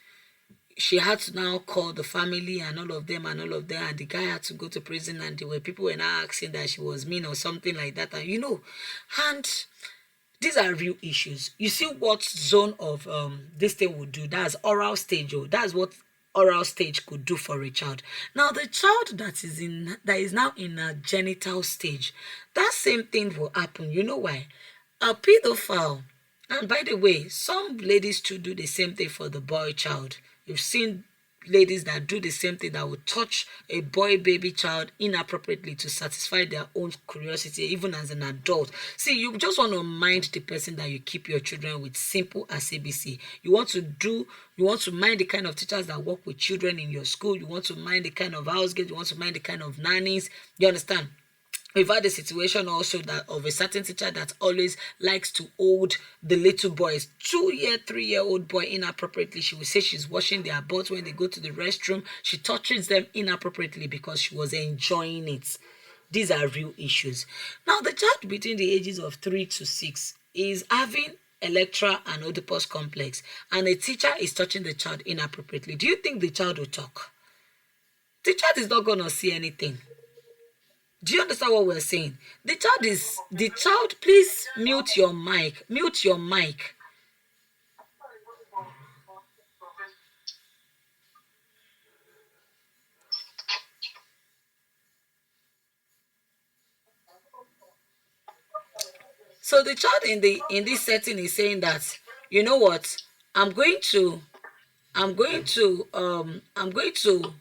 she had to now call the family and all of them and all of them. And the guy had to go to prison, and people were now asking that she was mean or something like that. And these are real issues. You see what zone of this thing would do. That's oral stage. Oh, that's what oral stage could do for a child. Now, the child that is now in a genital stage, that same thing will happen. You know why? A pedophile, and by the way, some ladies too do the same thing for the boy child. You've seen ladies that do the same thing, that will touch a boy baby child inappropriately to satisfy their own curiosity, even as an adult. See, you just want to mind the person that you keep your children with, simple as ABC. You want to mind the kind of teachers that work with children in your school. You want to mind the kind of house girls. You want to mind the kind of nannies. You understand? We've had a situation also that of a certain teacher that always likes to hold the little boys, 2-year, 3-year-old boy inappropriately. She will say she's washing their butts when they go to the restroom. She touches them inappropriately because she was enjoying it. These are real issues. Now, the child between the ages of 3 to 6 is having Electra and Oedipus complex, and a teacher is touching the child inappropriately. Do you think the child will talk? The child is not going to see anything. Do you understand what we're saying? The child, please mute your mic. Mute your mic. So the child in this setting is saying that, you know what, I'm going to I'm going to I'm going to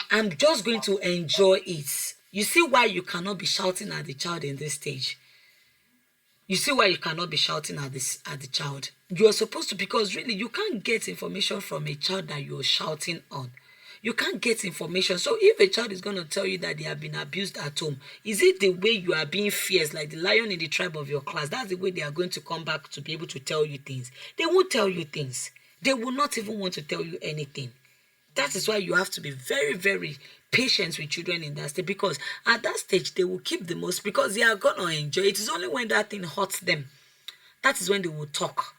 I'm just going to enjoy it. You see why you cannot be shouting at the child in this stage? You see why you cannot be shouting at the child? You are supposed to, because really you can't get information from a child that you're shouting on. You can't get information. So if a child is going to tell you that they have been abused at home, is it the way you are being fierce, like the lion in the tribe of your class? That's the way they are going to come back to be able to tell you things. They won't tell you things. They will not even want to tell you anything. That is why you have to be very, very patient with children in that stage, because at that stage they will keep the most, because they are going to enjoy. It is only when that thing hurts them, that is when they will talk.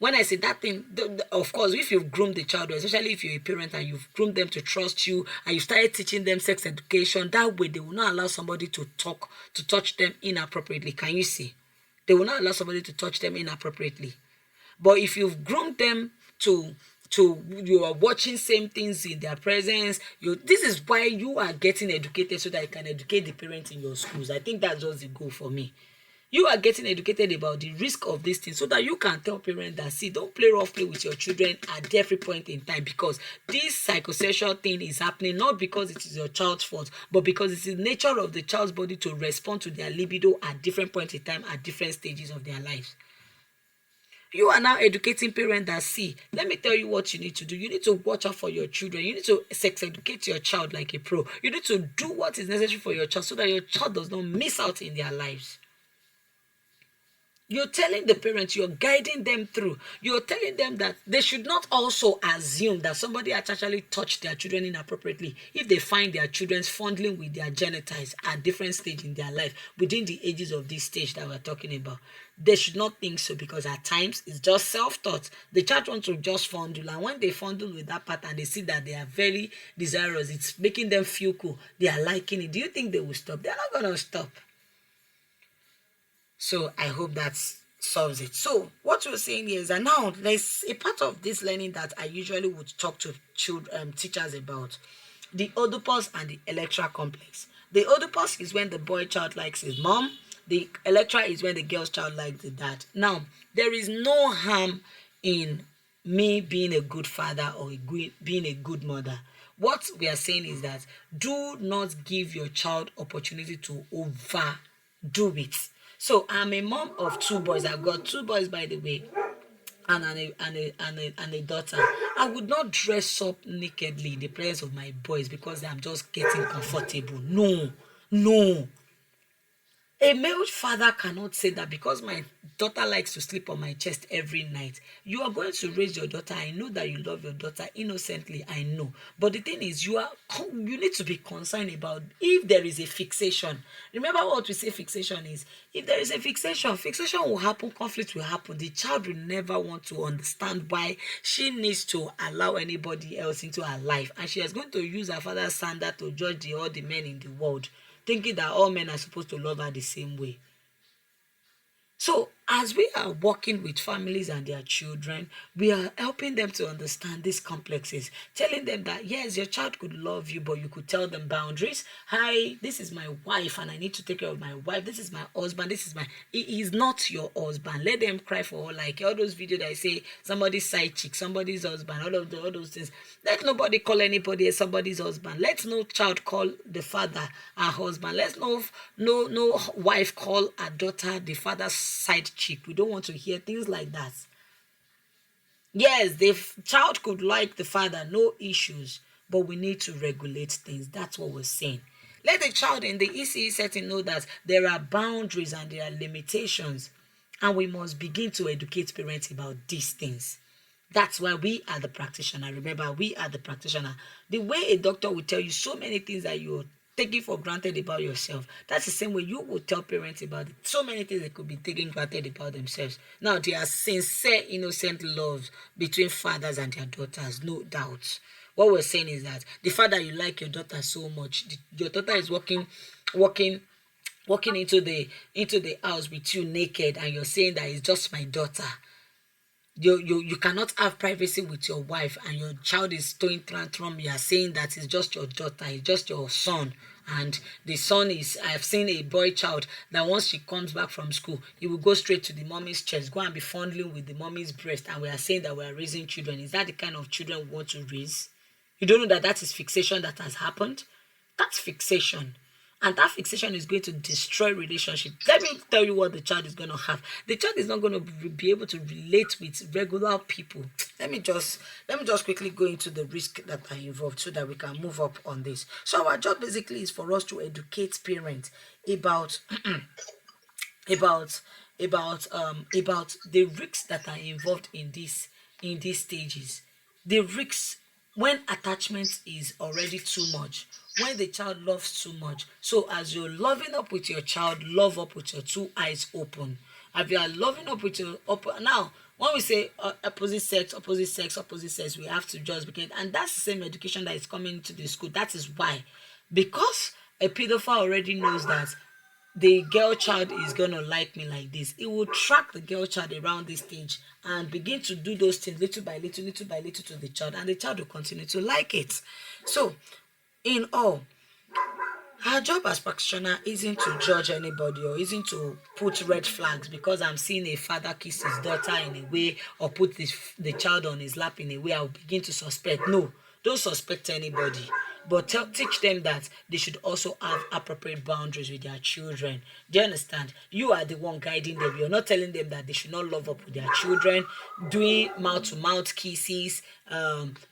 When I say that thing, of course, if you've groomed the child, especially if you're a parent and you've groomed them to trust you and you started teaching them sex education, that way they will not allow somebody to touch them inappropriately. Can you see? They will not allow somebody to touch them inappropriately. But if you've groomed them to you are watching same things in their presence, this is why you are getting educated, so that you can educate the parents in your schools. I think that's just the goal for me. You are getting educated about the risk of these things, so that you can tell parents that, see, don't play rough play with your children at every point in time, because this psychosexual thing is happening not because it is your child's fault, but because it's the nature of the child's body to respond to their libido at different points in time, at different stages of their lives. You are now educating parents that, see, let me tell you what you need to do. You need to watch out for your children. You need to sex educate your child like a pro. You need to do what is necessary for your child, so that your child does not miss out in their lives. You're telling the parents, you're guiding them through. You're telling them that they should not also assume that somebody has actually touched their children inappropriately if they find their children fondling with their genitals at different stages in their life, within the ages of this stage that we're talking about. They should not think so, because at times it's just self-taught. The child wants to just fondle, and when they fondle with that part and they see that they are very desirous, it's making them feel cool, they are liking it. Do you think they will stop? They're not going to stop. So I hope that solves it. So what we're saying here is that now there's a part of this learning that I usually would talk to children, teachers about: the Oedipus and the Electra complex. The Oedipus is when the boy child likes his mom. The Electra is when the girl's child likes the dad. Now, there is no harm in me being a good father or being a good mother. What we are saying is that do not give your child opportunity to overdo it. So I'm a mom of two boys. I've got two boys, by the way, and a daughter. I would not dress up nakedly in the presence of my boys because I'm just getting comfortable. No, no. A male father cannot say that because my daughter likes to sleep on my chest every night. You are going to raise your daughter. I know that you love your daughter innocently. I know. But the thing is, you need to be concerned about if there is a fixation. Remember what we say fixation is. If there is a fixation will happen, conflict will happen. The child will never want to understand why she needs to allow anybody else into her life. And she is going to use her father's standard to judge all the men in the world, thinking that all men are supposed to love her the same way. So as we are working with families and their children, we are helping them to understand these complexes, telling them that yes, your child could love you, but you could tell them boundaries. Hi, this is my wife and I need to take care of my wife. This is my husband. He is not your husband. Let them cry for like all those videos that I say somebody's side chick, somebody's husband, all those things. Let nobody call anybody as somebody's husband. Let no child call the father a husband. Let no wife call a daughter the father's side chick. We don't want to hear things like that. Yes, the child could like the father, no issues, but we need to regulate things. That's what we're saying. Let the child in the ECE setting know that there are boundaries and there are limitations, and we must begin to educate parents about these things. That's why we are the practitioner. Remember, we are the practitioner. The way a doctor will tell you so many things that you're taking for granted about yourself, that's the same way you will tell parents about it. So many things they could be taking granted about themselves. Now, there are sincere, innocent loves between fathers and their daughters, no doubt. What we're saying is that the father, you like your daughter so much, your daughter is walking into the house with you naked, and you're saying that it's just my daughter. You cannot have privacy with your wife, and your child is throwing tantrum. You are saying that it's just your daughter, it's just your son, and the son is, I've seen a boy child that once she comes back from school, he will go straight to the mommy's chest, go and be fondling with the mommy's breast, and we are saying that we are raising children. Is that the kind of children we want to raise? You don't know that that is fixation that has happened? That's fixation. And that fixation is going to destroy relationship. Let me tell you what the child is going to have. The child is not going to be able to relate with regular people. Let me just quickly go into the risk that are involved so that we can move up on this. So our job basically is for us to educate parents about about the risks that are involved in these stages. The risks when attachment is already too much, when the child loves too much. So as you're loving up with your child, love up with your two eyes open. If you are loving up with your now, when we say opposite sex, we have to just begin, and that's the same education that is coming to the school. That is why, because a pedophile already knows that the girl child is gonna like me like this, it will track the girl child around this stage and begin to do those things little by little to the child, and the child will continue to like it. So in all, our job as practitioner isn't to judge anybody or isn't to put red flags because I'm seeing a father kiss his daughter in a way or put the child on his lap in a way I'll begin to suspect. No, don't suspect anybody. But teach them that they should also have appropriate boundaries with their children. Do you understand? You are the one guiding them. You're not telling them that they should not love up with their children, doing mouth-to-mouth kisses,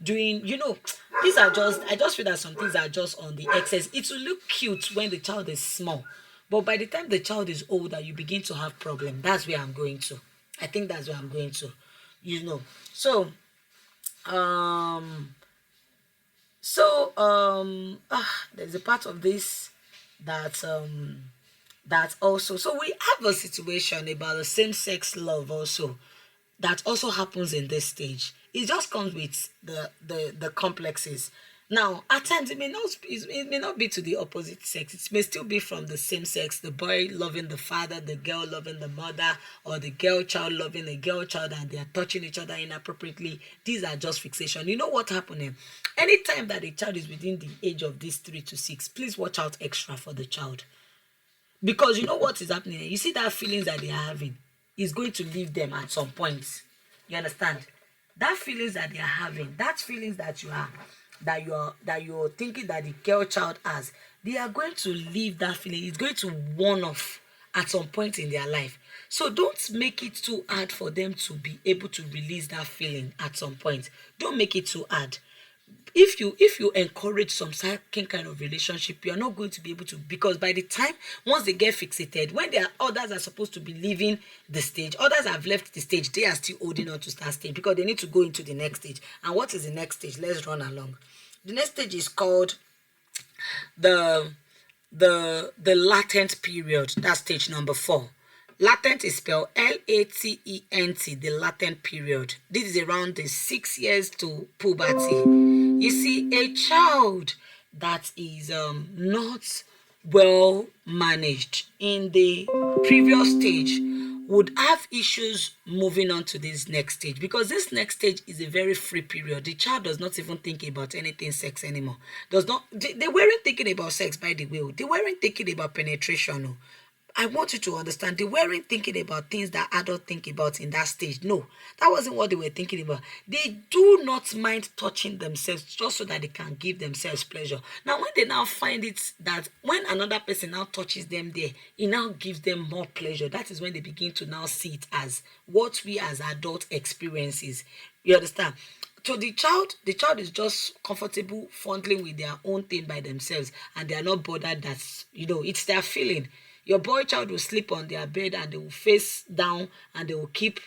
doing, these are just, I just feel that some things are just on the excess. It will look cute when the child is small. But by the time the child is older, you begin to have problems. That's where I'm going to. I think that's where I'm going to. So, there's a part of this that also, so we have a situation about the same-sex love also that also happens in this stage. It just comes with the complexes. Now, at times it may not be to the opposite sex. It may still be from the same sex. The boy loving the father, the girl loving the mother, or the girl child loving the girl child, and they are touching each other inappropriately. These are just fixation. You know what happening? Anytime that a child is within the age of these 3 to 6, please watch out extra for the child. Because you know what is happening? You see that feelings that they are having is going to leave them at some point. You understand? That feelings that they are having, that feelings that you're thinking that the girl child has, they are going to leave that feeling. It's going to worn off at some point in their life. So don't make it too hard for them to be able to release that feeling at some point. Don't make it too hard. If you encourage some certain kind of relationship, you are not going to be able to, because by the time once they get fixated, when there are others are supposed to be leaving the stage, others have left the stage, they are still holding on to that stage because they need to go into the next stage. And what is the next stage? Let's run along. The next stage is called the the latent period. That's stage number 4. Latent is spelled Latent, the latent period. This is around the 6 years to puberty. You see, a child that is not well managed in the previous stage would have issues moving on to this next stage, because this next stage is a very free period. The child does not even think about anything sex anymore. Does not they weren't thinking about sex, by the way. They weren't thinking about penetration. No. I want you to understand, they weren't thinking about things that adults think about in that stage. No, that wasn't what they were thinking about. They do not mind touching themselves just so that they can give themselves pleasure. Now, when they now find it that when another person now touches them there, it now gives them more pleasure. That is when they begin to now see it as what we as adults experiences. You understand? So the child is just comfortable fondling with their own thing by themselves, and they are not bothered that it's their feeling. Your boy child will sleep on their bed and they will face down and they will keep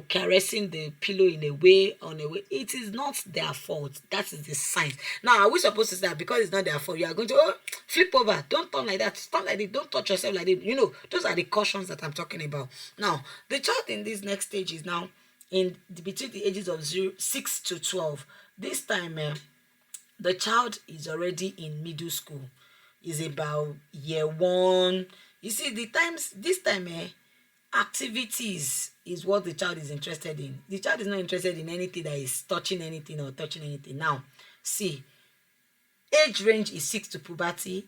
caressing the pillow in a way, on a way. It is not their fault. That is the sign. Now, are we supposed to say that because it's not their fault, you are going to flip over, don't turn like that, turn like this, don't touch yourself like this? Those are the cautions that I'm talking about. Now, the child in this next stage is now between the ages of 6 to 12. This time, the child is already in middle school. Is about year 1. You see, this time, activities is what the child is interested in. The child is not interested in anything that is touching anything or touching anything. Now, see, age range is 6 to puberty.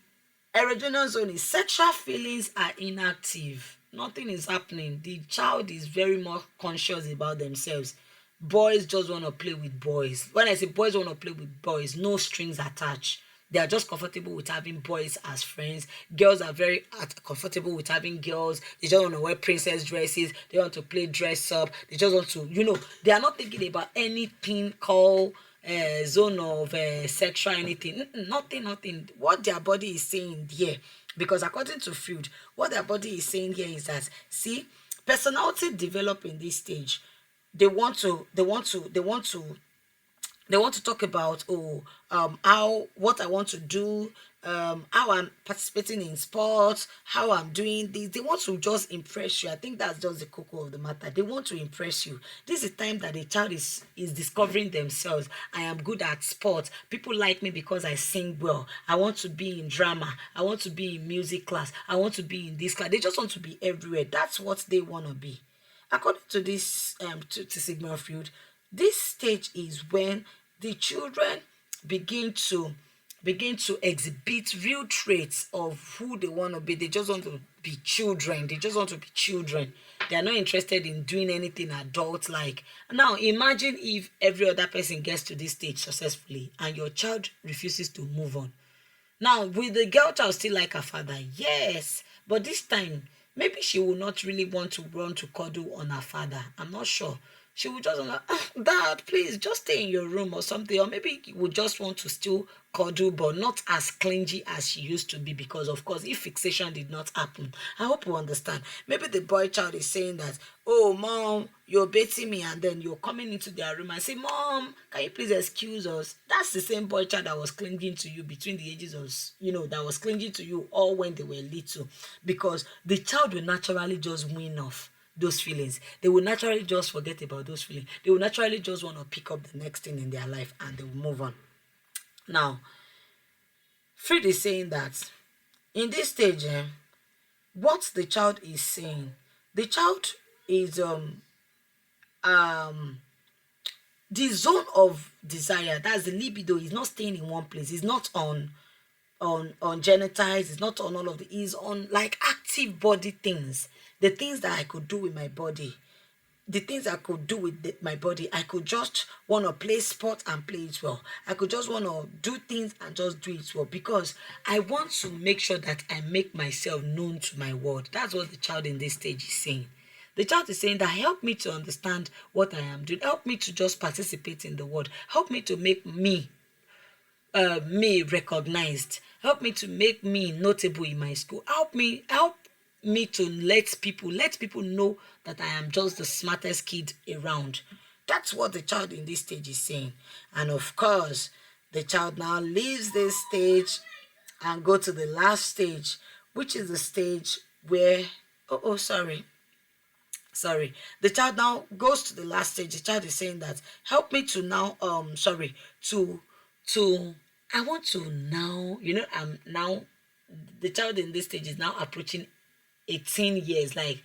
Erogenous zone is sexual feelings are inactive. Nothing is happening. The child is very much conscious about themselves. Boys just want to play with boys. When I say boys want to play with boys, no strings attached. They are just comfortable with having boys as friends. Girls are very comfortable with having girls. They just want to wear princess dresses. They want to play dress up. They just want to, they are not thinking about anything called zone of sexual anything. Nothing. What their body is saying here, because according to Freud, what their body is saying here is that, see, personality develop in this stage. They want to talk about how what I want to do, how I'm participating in sports, how I'm doing this. They want to just impress you. I think that's just the cocoa of the matter. They want to impress you. This is the time that the child is discovering themselves. I am good at sports. People like me because I sing well. I want to be in drama. I want to be in music class. I want to be in this class. They just want to be everywhere. That's what they want to be. According to this, to Sigmund Freud, this stage is when the children begin to exhibit real traits of who they want to be. They just want to be children. They are not interested in doing anything adult like. Now, imagine if every other person gets to this stage successfully and your child refuses to move on. Now, will the girl child still like her father? Yes. But this time, maybe she will not really want to run to cuddle on her father. I'm not sure. She will just like, Dad, please just stay in your room or something. Or maybe he would just want to still cuddle, but not as clingy as she used to be, because, of course, if fixation did not happen. I hope you understand. Maybe the boy child is saying that, oh, Mom, you're baiting me, and then you're coming into their room and say, Mom, can you please excuse us? That's the same boy child that was clinging to you between the ages of, that was clinging to you all when they were little, because the child will naturally just win off those feelings. They will naturally just forget about those feelings. They will naturally just want to pick up the next thing in their life and they will move on. Now, Freud is saying that in this stage, what the child is saying, the child is um the zone of desire, that's the libido, is not staying in one place. It's not on genitals, it's not on all of the, is on like active body things, the things that I could do with my body, the things I could do with my body. I could just want to play sport and play it well. I could just want to do things and just do it well, because I want to make sure that I make myself known to my world. That's what the child in this stage is saying. The child is saying that help me to understand what I am doing. Help me to just participate in the world. Help me to make me recognized. Help me to make me notable in my school. Help me to let people know that I am just the smartest kid around. That's what the child in this stage is saying. And of course, the child now leaves this stage and go to the last stage, which is the stage where, sorry, the child now goes to the last stage. The child is saying that help me to now to I want to now, I'm now, the child in this stage is now approaching 18 years, like,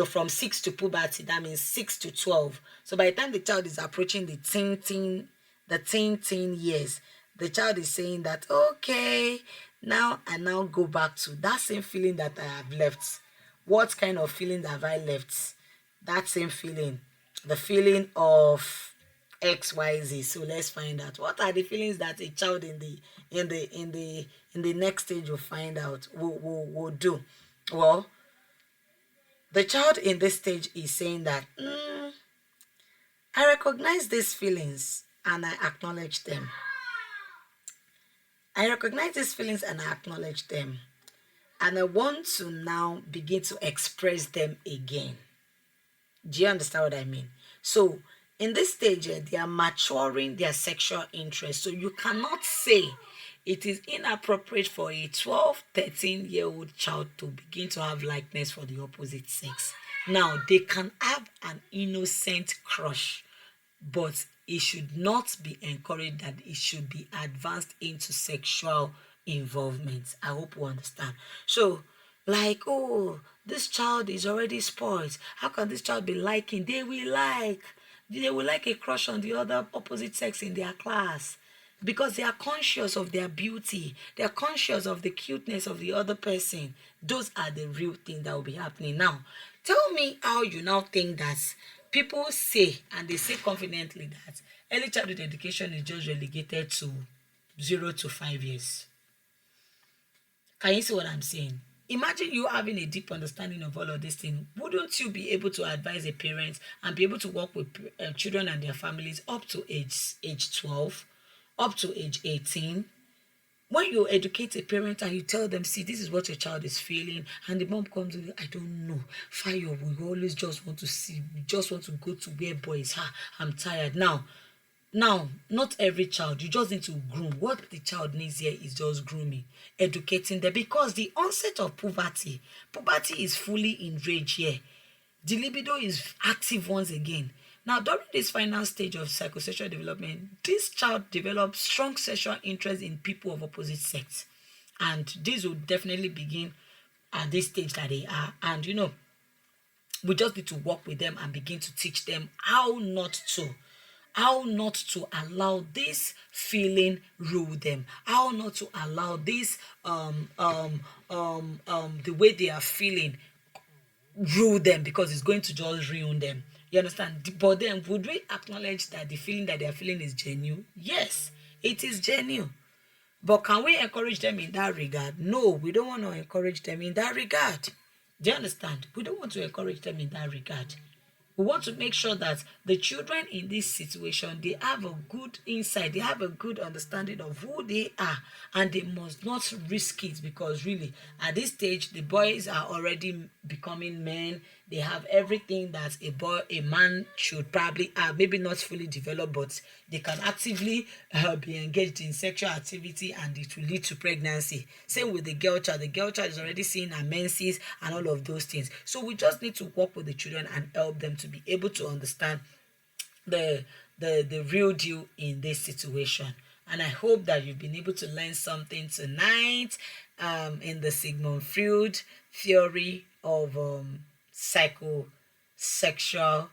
from 6 to puberty, that means 6 to 12. So by the time the child is approaching the teen years, the child is saying that, okay, now I now go back to that same feeling that I have left. What kind of feeling have I left? That same feeling, the feeling of XYZ. So let's find out what are the feelings that a child in the next stage will find out, will do. Well, the child in this stage is saying that, I recognize these feelings and I acknowledge them. I recognize these feelings and I acknowledge them. And I want to now begin to express them again. Do you understand what I mean? So in this stage, they are maturing their sexual interest. So you cannot say it is inappropriate for a 12, 13-year-old child to begin to have likeness for the opposite sex. Now, they can have an innocent crush, but it should not be encouraged that it should be advanced into sexual involvement. I hope you understand. So, like, oh, this child is already spoiled. How can this child be liking? They will like a crush on the other opposite sex in their class, because they are conscious of their beauty. They are conscious of the cuteness of the other person. Those are the real things that will be happening. Now, tell me how you now think that people say, and they say confidently, that early childhood education is just relegated to 0 to 5 years. Can you see what I'm saying? Imagine you having a deep understanding of all of these things. Wouldn't you be able to advise a parent and be able to work with children and their families up to age 12, up to age 18? When you educate a parent and you tell them, see, this is what your child is feeling, and the mom comes with, I don't know, fire, we always just want to see, we just want to go to where boys are. I'm tired. Now, not every child, you just need to groom. What the child needs here is just grooming, educating them, because the onset of puberty is fully in rage here. The libido is active once again. Now, during this final stage of psychosexual development, this child develops strong sexual interest in people of opposite sex. And this will definitely begin at this stage that they are. And, we just need to work with them and begin to teach them how not to allow this feeling rule them, how not to allow this the way they are feeling rule them, because it's going to just ruin them. You understand? But then, would we acknowledge that the feeling that they are feeling is genuine? Yes, it is genuine. But can we encourage them in that regard? No, we don't want to encourage them in that regard. Do you understand? We don't want to encourage them in that regard. We want to make sure that the children in this situation, they have a good insight, they have a good understanding of who they are, and they must not risk it, because really at this stage the boys are already becoming men. They have everything that a man should probably have, maybe not fully developed, but they can actively be engaged in sexual activity, and it will lead to pregnancy. Same with the girl child. The girl child is already seeing her menses and all of those things. So we just need to work with the children and help them to be able to understand the real deal in this situation. And I hope that you've been able to learn something tonight in the Sigmund Freud theory of psychosexual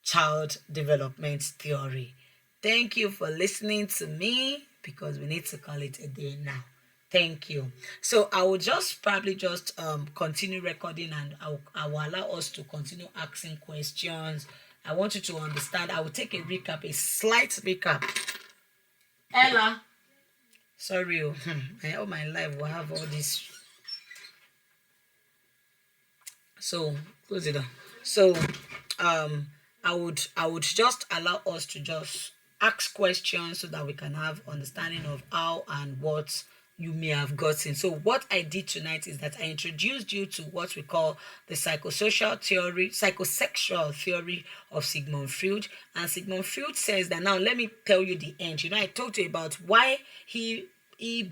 child development theory. Thank you for listening to me, because we need to call it a day now. Thank you. So I will just probably just continue recording, and I will allow us to continue asking questions. I want you to understand. I will take a recap, a slight recap. Ella, sorry, all my life will have all this. So close it down. So I would just allow us to just ask questions so that we can have understanding of how and what you may have gotten. So what I did tonight is that I introduced you to what we call the psychosexual theory of Sigmund Freud. And Sigmund Freud says that, now let me tell you the end. I talked to you about why he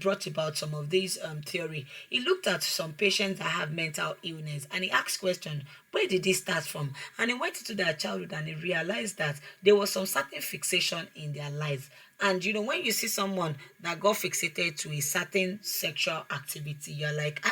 brought about some of these theory. He looked at some patients that have mental illness, and he asked question, where did this start from? And he went into their childhood, and he realized that there was some certain fixation in their lives. And when you see someone that got fixated to a certain sexual activity, you're like,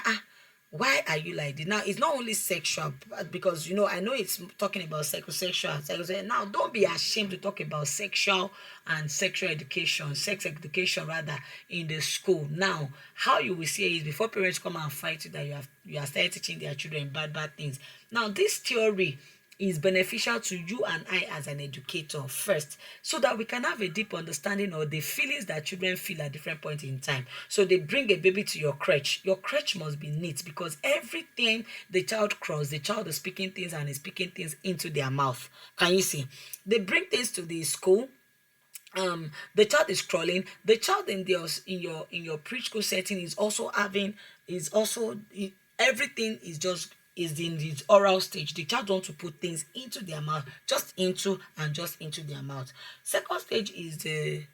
why are you like this? Now, it's not only sexual, because I know it's talking about psychosexual. Now, don't be ashamed to talk about sexual and sexual education, sex education rather, in the school. Now, how you will see it is, before parents come and fight you that you are started teaching their children bad things. Now, this theory is beneficial to you and I as an educator first, so that we can have a deep understanding of the feelings that children feel at different points in time. So they bring a baby to your crèche. Your crèche must be neat, because everything the child crawls, the child is speaking things and is speaking things into their mouth. Can you see? They bring things to the school. The child is crawling. The child in your preschool setting is also everything is in the oral stage. The child wants to put things into their mouth, just into their mouth. Second stage is the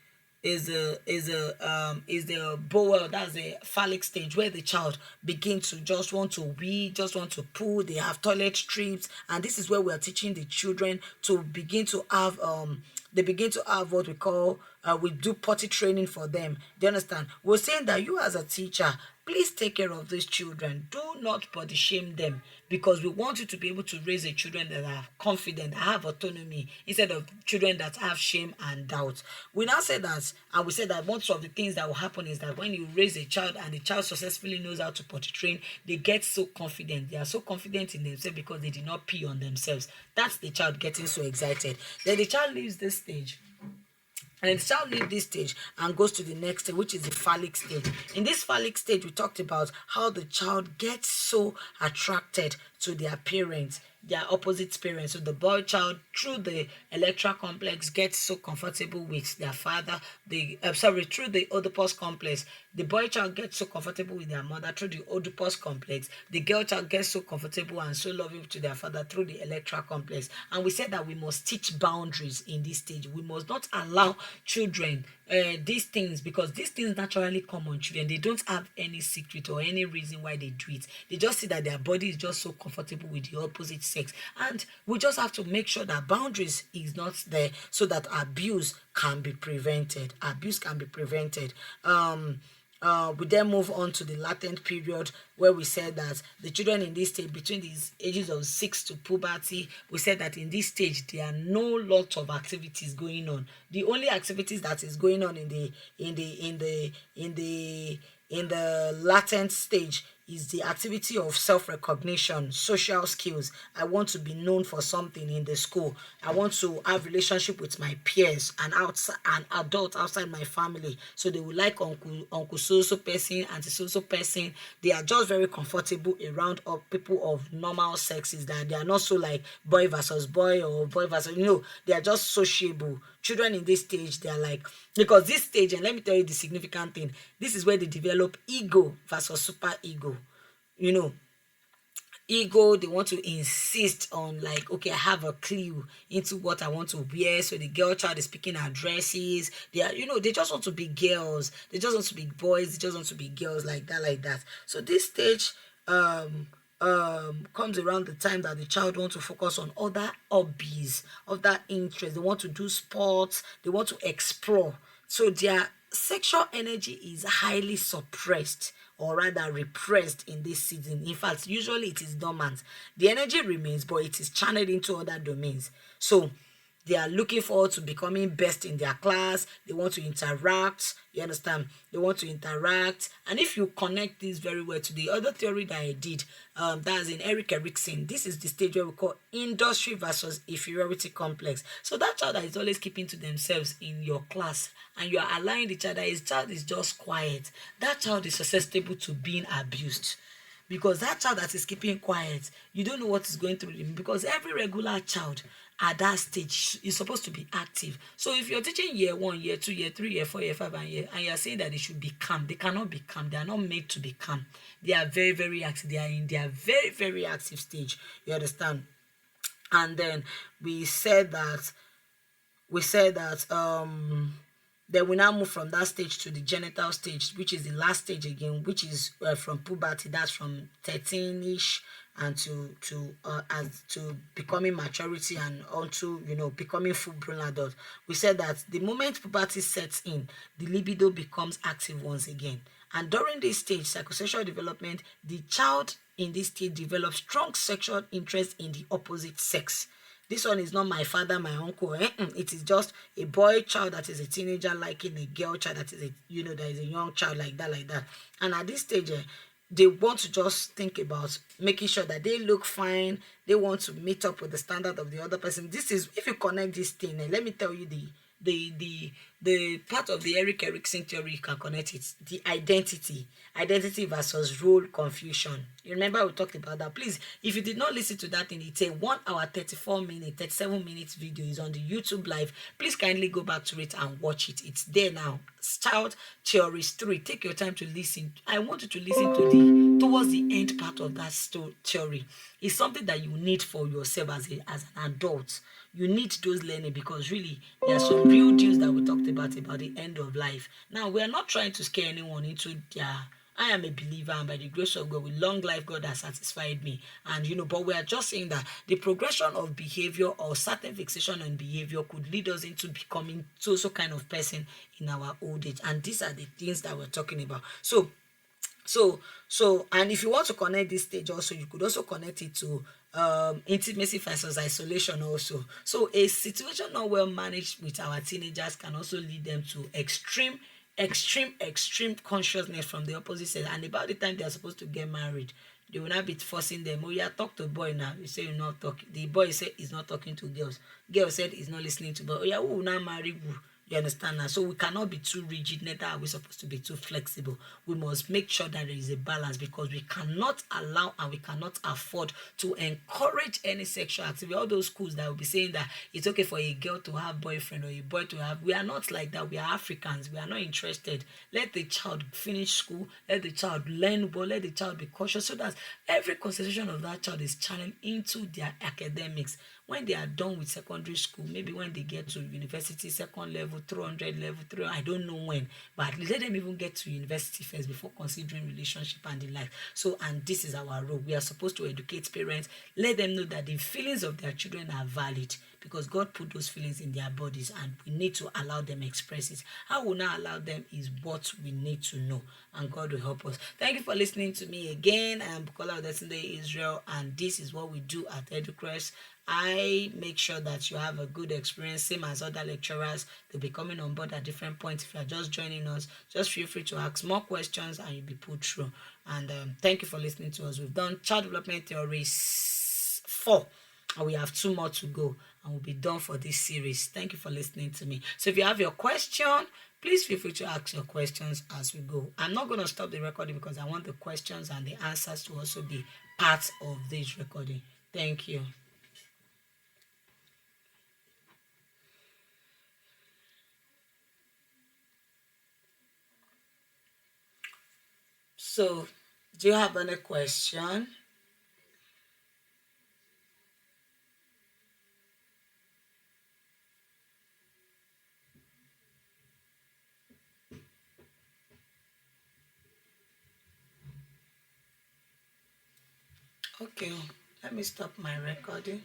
bowel. That's the phallic stage, where the child begins to just want to wee, just want to poo. They have toilet strips, and this is where we are teaching the children to begin to have they begin to have what we call we do potty training for them. Do you understand? We're saying that you, as a teacher, please take care of these children. Do not body shame them, because we want you to be able to raise a children that are confident, that have autonomy, instead of children that have shame and doubt. We now say that, and we said that one of the things that will happen is that when you raise a child and the child successfully knows how to potty train, they get so confident. They are so confident in themselves because they did not pee on themselves. That's the child getting so excited. Then the child leaves this stage. And the child leaves this stage and goes to the next stage, which is the phallic stage. In this phallic stage, we talked about how the child gets so attracted to their parents, their opposite parents. So the boy child, through the electral complex, gets so comfortable with their father. Through the Oedipus complex, the boy child gets so comfortable with their mother through the Oedipus complex. The girl child gets so comfortable and so loving to their father through the electral complex. And we said that we must teach boundaries in this stage. We must not allow children these things, because these things naturally come on children. They don't have any secret or any reason why they do it. They just see that their body is just so comfortable with the opposite sex, and we just have to make sure that boundaries is not there, so that abuse can be prevented. We then move on to the latent period, where we said that the children in this stage, between these ages of 6 to puberty, we said that in this stage there are no lot of activities going on. The only activities that is going on in the latent stage is the activity of self-recognition, social skills. I want to be known for something in the school. I want to have relationship with my peers and outside, an adult outside my family. So they will like uncle so person, auntie so person. They are just very comfortable around people of normal sexes. That they are not so like boy versus boy or boy versus, they are just sociable. Children in this stage, they are like, because this stage, and let me tell you the significant thing, this is where they develop ego versus super ego. Ego, they want to insist on, like, okay, I have a clue into what I want to wear. So the girl child is picking her dresses. They are, they just want to be girls. They just want to be boys. They just want to be girls, like that. So this stage comes around the time that the child wants to focus on other hobbies, other interests. They want to do sports. They want to explore. So their sexual energy is highly suppressed, or rather repressed, in this season. In fact, usually it is dormant. The energy remains, but it is channeled into other domains. So they are looking forward to becoming best in their class. They want to interact. You understand? They want to interact. And if you connect this very well to the other theory that I did, that's in Eric Erikson, this is the stage where we call industry versus inferiority complex. So that child that is always keeping to themselves in your class, and you are allowing the child, that his child is just quiet, that child is susceptible to being abused. Because that child that is keeping quiet, you don't know what is going through him, because every regular child at that stage is supposed to be active. So if you're teaching year 1, year 2, year 3, year 4, year 5, and you're saying that they should be calm, they cannot be calm. They are not made to be calm. They are very, very active. They are in their very, very active stage. You understand? And then we said that then we now move from that stage to the genital stage, which is the last stage again, which is from puberty. That's from 13ish and to becoming maturity and onto becoming full-grown adult. We said that the moment puberty sets in, the libido becomes active once again. And during this stage, psychosexual development, the child in this stage develops strong sexual interest in the opposite sex. This one is not my father, my uncle. It is just a boy child that is a teenager liking a girl child that is that is a young child, like that, like that. And at this stage, they want to just think about making sure that they look fine. They want to meet up with the standard of the other person. This is, if you connect this thing, let me tell you the part of the Eric Erikson theory you can connect it. The identity versus role confusion. You remember we talked about that. Please, if you did not listen to that, in it's a 1 hour 34-minute 37-minute video, is on the YouTube live. Please kindly go back to it and watch it. It's there now. Child Theories 3. Take your time to listen. I want you to listen to the towards the end part of that theory. It's something that you need for yourself as an adult. You need those learning, because really there are some real deals that we talked about the end of life. Now, we are not trying to scare anyone into their I am a believer, and by the grace of God, with long life, God has satisfied me. And but we are just saying that the progression of behavior or certain fixation on behavior could lead us into becoming so kind of person in our old age. And these are the things that we're talking about. So, and if you want to connect this stage also, you could also connect it to intimacy versus isolation also. So a situation not well managed with our teenagers can also lead them to extreme consciousness from the opposite sex. And about the time they are supposed to get married, they will not be forcing them. Oh, yeah, talk to a boy now. You say you're not talking. The boy said he's not talking to girls. Girl said he's not listening to boys. Oh, yeah, who will now marry who? You understand now? So we cannot be too rigid, neither are we supposed to be too flexible. We must make sure that there is a balance, because we cannot allow and we cannot afford to encourage any sexual activity. All those schools that will be saying that it's okay for a girl to have boyfriend or a boy to have, we are not like that. We are Africans. We are not interested. Let the child finish school. Let the child learn well. Let the child be cautious, so that every concentration of that child is channeled into their academics. When they are done with secondary school, maybe when they get to university, second level, 300 level, 3, I don't know when, but at least let them even get to university first before considering relationship and the life. So, and this is our role. We are supposed to educate parents, let them know that the feelings of their children are valid, because God put those feelings in their bodies, and we need to allow them express it. How we now allow them is what we need to know, and God will help us. Thank you for listening to me again. I am Bukola Odetunde-Israel, and this is what we do at EduCrest. I make sure that you have a good experience, same as other lecturers. They'll be coming on board at different points. If you're just joining us, just feel free to ask more questions and you'll be put through. And thank you for listening to us. We've done Child Development Theories 4, and we have 2 more to go, and we'll be done for this series. Thank you for listening to me. So if you have your question, please feel free to ask your questions as we go. I'm not going to stop the recording, because I want the questions and the answers to also be part of this recording. Thank you. So, do you have any question? Okay, let me stop my recording.